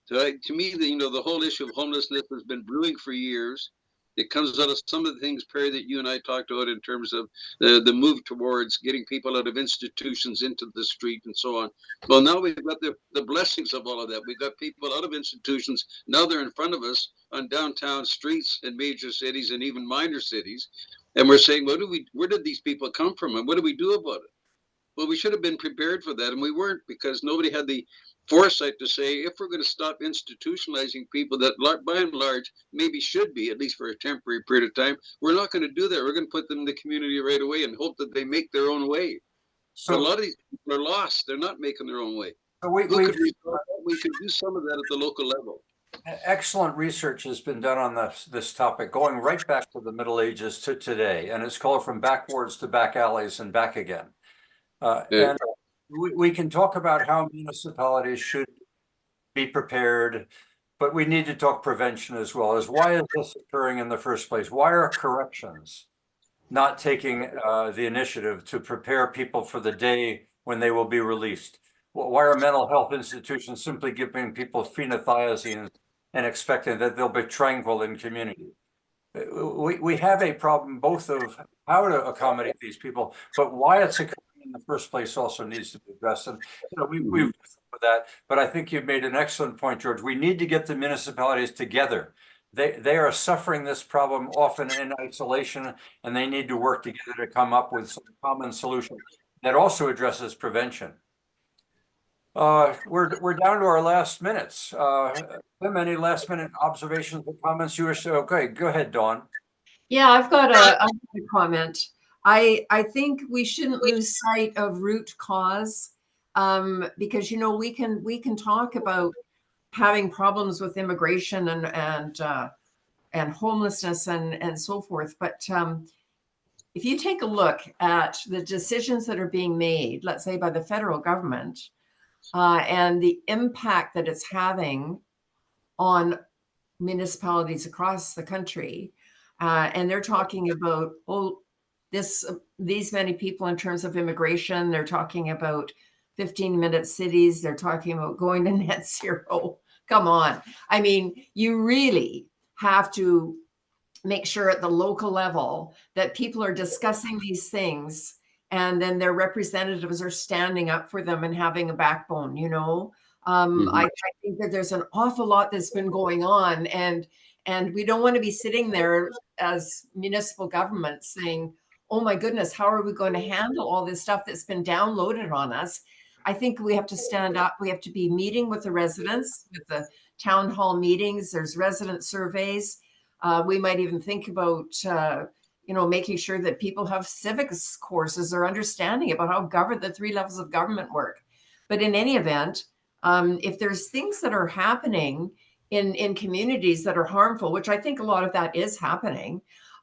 So to me, the whole issue of homelessness has been brewing for years. It comes out of some of the things, Perry, that you and I talked about in terms of the move towards getting people out of institutions into the street and so on. Well, now we've got the blessings of all of that. We've got people out of institutions. Now they're in front of us on downtown streets in major cities and even minor cities. And we're saying, where did these people come from and what do we do about it? Well, we should have been prepared for that, and we weren't, because nobody had the foresight to say, if we're going to stop institutionalizing people that by and large maybe should be, at least for a temporary period of time, we're not going to do that. We're going to put them in the community right away and hope that they make their own way. So a lot of these people are lost. They're not making their own way. So we could do some of that at the local level. Excellent research has been done on this topic, going right back to the Middle Ages to today, and it's called From Backwards to Back Alleys and Back Again. And we can talk about how municipalities should be prepared, but we need to talk prevention as well. As why is this occurring in the first place? Why are corrections not taking the initiative to prepare people for the day when they will be released? Why are mental health institutions simply giving people phenothiazine and expecting that they'll be tranquil in community? We have a problem both of how to accommodate these people, but why it's occurring in the first place also needs to be addressed. And we've with that, but I think you've made an excellent point, George. We need to get the municipalities together. They are suffering this problem often in isolation, and they need to work together to come up with some common solution that also addresses prevention. We're down to our last minutes. Tim, any last minute observations or comments you wish to? Okay, go ahead, Dawn. Yeah, I've got a comment. I think we shouldn't lose sight of root cause, because we can talk about having problems with immigration and homelessness and so forth, but if you take a look at the decisions that are being made, let's say by the federal government, and the impact that it's having on municipalities across the country, and they're talking about these many people in terms of immigration. They're talking about 15-minute cities. They're talking about going to net zero. Come on. I mean, you really have to make sure at the local level that people are discussing these things, and then their representatives are standing up for them and having a backbone. I think that there's an awful lot that's been going on, and we don't want to be sitting there as municipal government saying, oh my goodness, how are we going to handle all this stuff that's been downloaded on us? I think we have to stand up. We have to be meeting with the residents, with the town hall meetings. There's resident surveys. We might even think about making sure that people have civics courses or understanding about how the 3 levels of government work. But in any event, if there's things that are happening in communities that are harmful, which I think a lot of that is happening,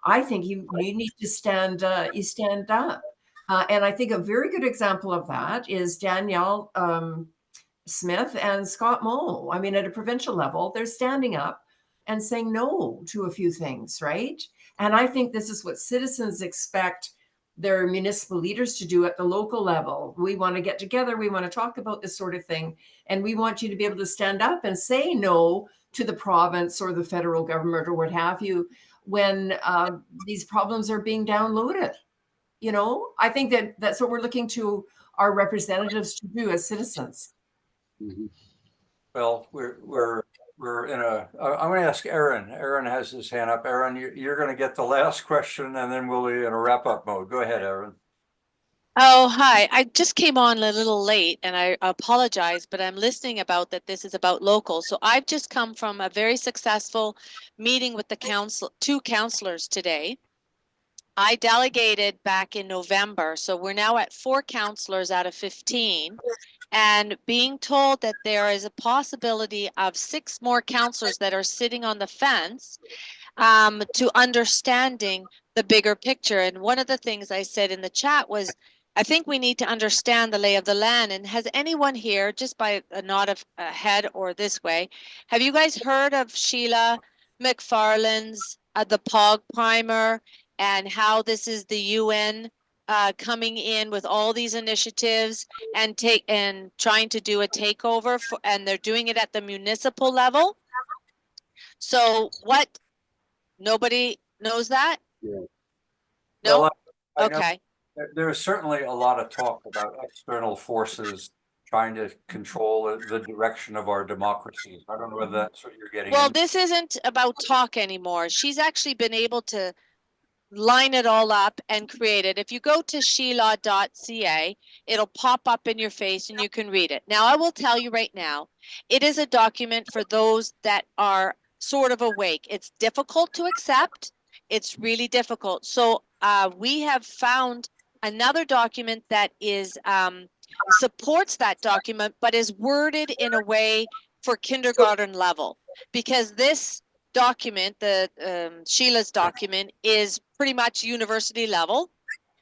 I think you need to stand up. And I think a very good example of that is Danielle Smith and Scott Moe. I mean, at a provincial level, they're standing up and saying no to a few things, right? And I think this is what citizens expect their municipal leaders to do at the local level. We want to get together. We want to talk about this sort of thing. And we want you to be able to stand up and say no to the province or the federal government or what have you when these problems are being downloaded. I think that's what we're looking to our representatives to do as citizens. Well, we're we're in I'm going to ask Aaron. Aaron has his hand up. Aaron, you're going to get the last question and then we'll be in a wrap up mode. Go ahead, Aaron. Oh, hi. I just came on a little late and I apologize, but I'm listening about that this is about local. So I've just come from a very successful meeting with the two councillors today. I delegated back in November, so we're now at 4 councillors out of 15, and being told that there is a possibility of 6 more councillors that are sitting on the fence to understanding the bigger picture. And one of the things I said in the chat was, I think we need to understand the lay of the land. And has anyone here, just by a nod of a head or this way, have you guys heard of Sheila McFarlane's the POG primer, and how this is the UN coming in with all these initiatives and trying to do a takeover and they're doing it at the municipal level? So what? Nobody knows that? Yeah. No? Well, I know Okay. there's certainly a lot of talk about external forces trying to control the direction of our democracies. I don't know whether that's what you're getting Well, into. this isn't about talk anymore. She's actually been able to line it all up and create it. If you go to sheila.ca, it'll pop up in your face and you can read it. Now, I will tell you right now, it is a document for those that are sort of awake. It's difficult to accept. It's really difficult. So we have found another document that is supports that document, but is worded in a way for kindergarten level, because this document, the Sheila's document, is pretty much university level.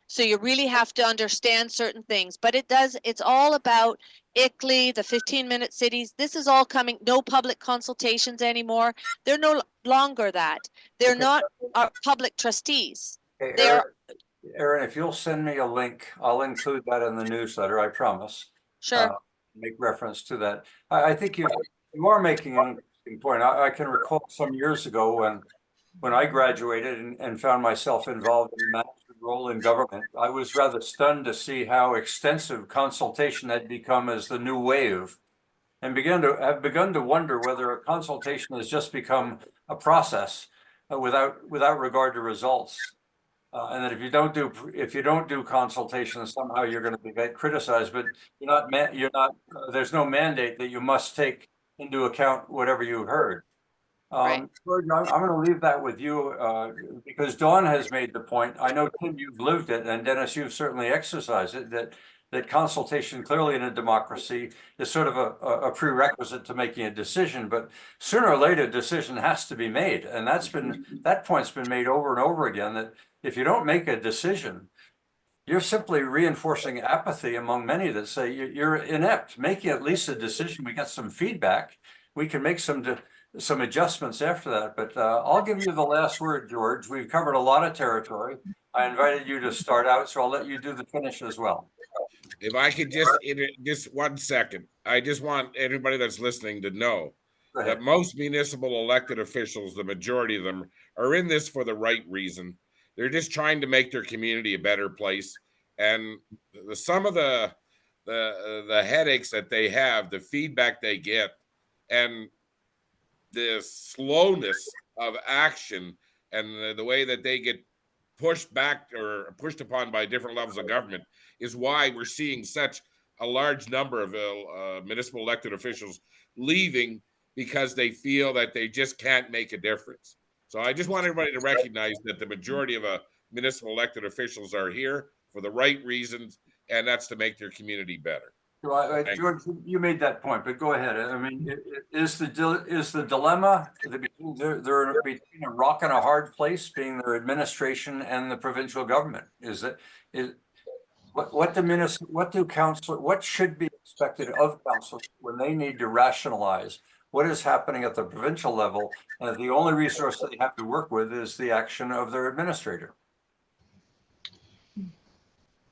So you really have to understand certain things, but it's all about ICLEI, the 15-minute cities. This is all coming, no public consultations anymore. They're no longer that. They're Okay. not our public trustees. Hey, They're Aaron, if you'll send me a link, I'll include that in the newsletter, I promise. sure. Make reference to that. I think you are making an interesting point. I can recall some years ago when I graduated and found myself involved in a management role in government, I was rather stunned to see how extensive consultation had become as the new wave, and have begun to wonder whether a consultation has just become a process without regard to results. And that if you don't do consultation, somehow you're going to be criticized. But there's no mandate that you must take into account whatever you heard. Right. Gordon, I'm going to leave that with you because Dawn has made the point. I know, Tim, you've lived it, and Dennis, you've certainly exercised it, that consultation clearly in a democracy is sort of a prerequisite to making a decision. But sooner or later, a decision has to be made. And that point's been made over and over again, that if you don't make a decision, you're simply reinforcing apathy among many that say you're inept. Making at least a decision, we get some feedback, we can make some adjustments after that. But I'll give you the last word, George. We've covered a lot of territory. I invited you to start out, so I'll let you do the finish as well. If I could just 1 second, I just want everybody that's listening to know that most municipal elected officials, the majority of them, are in this for the right reason. They're just trying to make their community a better place. And some of the headaches that they have, the feedback they get, and the slowness of action, and the way that they get pushed back or pushed upon by different levels of government is why we're seeing such a large number of municipal elected officials leaving, because they feel that they just can't make a difference. So I just want everybody to recognize that the majority of municipal elected officials are here for the right reasons, and that's to make their community better. George, you made that point, but go ahead. I mean, is the dilemma they're between a rock and a hard place, being their administration and the provincial government? What should be expected of councils when they need to rationalize what is happening at the provincial level, and the only resource they have to work with is the action of their administrator?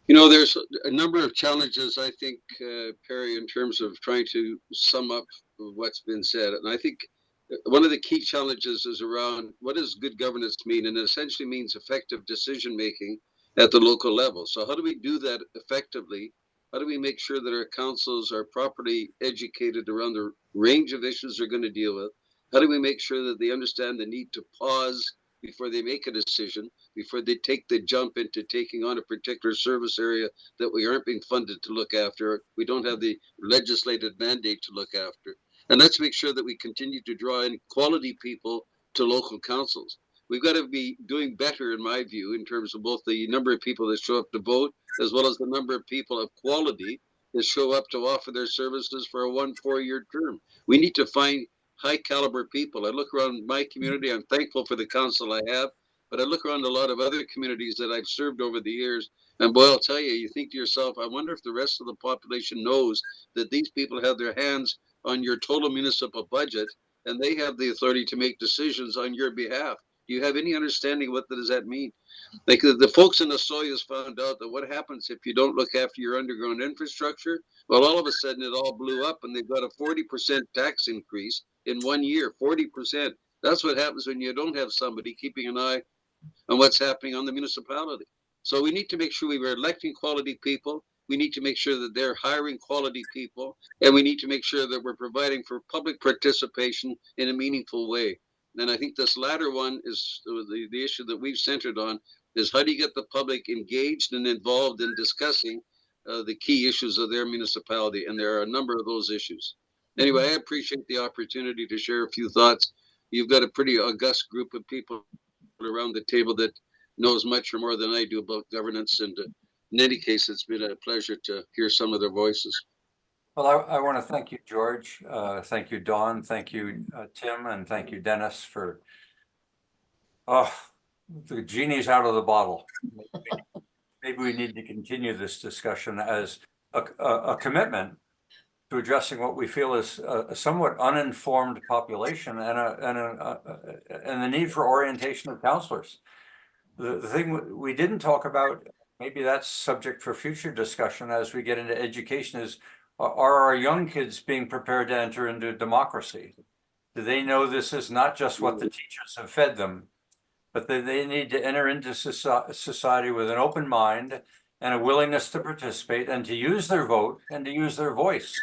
You know, there's a number of challenges, I think, Perry, in terms of trying to sum up what's been said. And I think one of the key challenges is around what does good governance mean? And it essentially means effective decision-making at the local level. So how do we do that effectively? How do we make sure that our councils are properly educated around the range of issues they're going to deal with? How do we make sure that they understand the need to pause before they make a decision, before they take the jump into taking on a particular service area that we aren't being funded to look after, we don't have the legislated mandate to look after. And let's make sure that we continue to draw in quality people to local councils. We've got to be doing better, in my view, in terms of both the number of people that show up to vote, as well as the number of people of quality that show up to offer their services for a 4-year term. We need to find high caliber people. I look around my community, I'm thankful for the council I have, but I look around a lot of other communities that I've served over the years, and boy, I'll tell you, you think to yourself, I wonder if the rest of the population knows that these people have their hands on your total municipal budget, and they have the authority to make decisions on your behalf. Do you have any understanding what does that mean? Like the folks in the Soyuz found out that what happens if you don't look after your underground infrastructure? Well, all of a sudden it all blew up and they've got a 40% tax increase in 1 year, 40%. That's what happens when you don't have somebody keeping an eye on what's happening on the municipality. So we need to make sure we are electing quality people. We need to make sure that they're hiring quality people. And we need to make sure that we're providing for public participation in a meaningful way. And I think this latter one is the issue that we've centered on, is how do you get the public engaged and involved in discussing the key issues of their municipality? And there are a number of those issues. Anyway, I appreciate the opportunity to share a few thoughts. You've got a pretty august group of people around the table that knows much or more than I do about governance. And in any case, it's been a pleasure to hear some of their voices. Well, I want to thank you, George. Thank you, Dawn. Thank you, Tim, and thank you, Dennis, for the genie's out of the bottle. Maybe we need to continue this discussion as a commitment to addressing what we feel is a somewhat uninformed population and the need for orientation of counselors. The thing we didn't talk about, maybe that's subject for future discussion as we get into education, is are our young kids being prepared to enter into democracy? Do they know this is not just what the teachers have fed them, but that they need to enter into society with an open mind and a willingness to participate and to use their vote and to use their voice?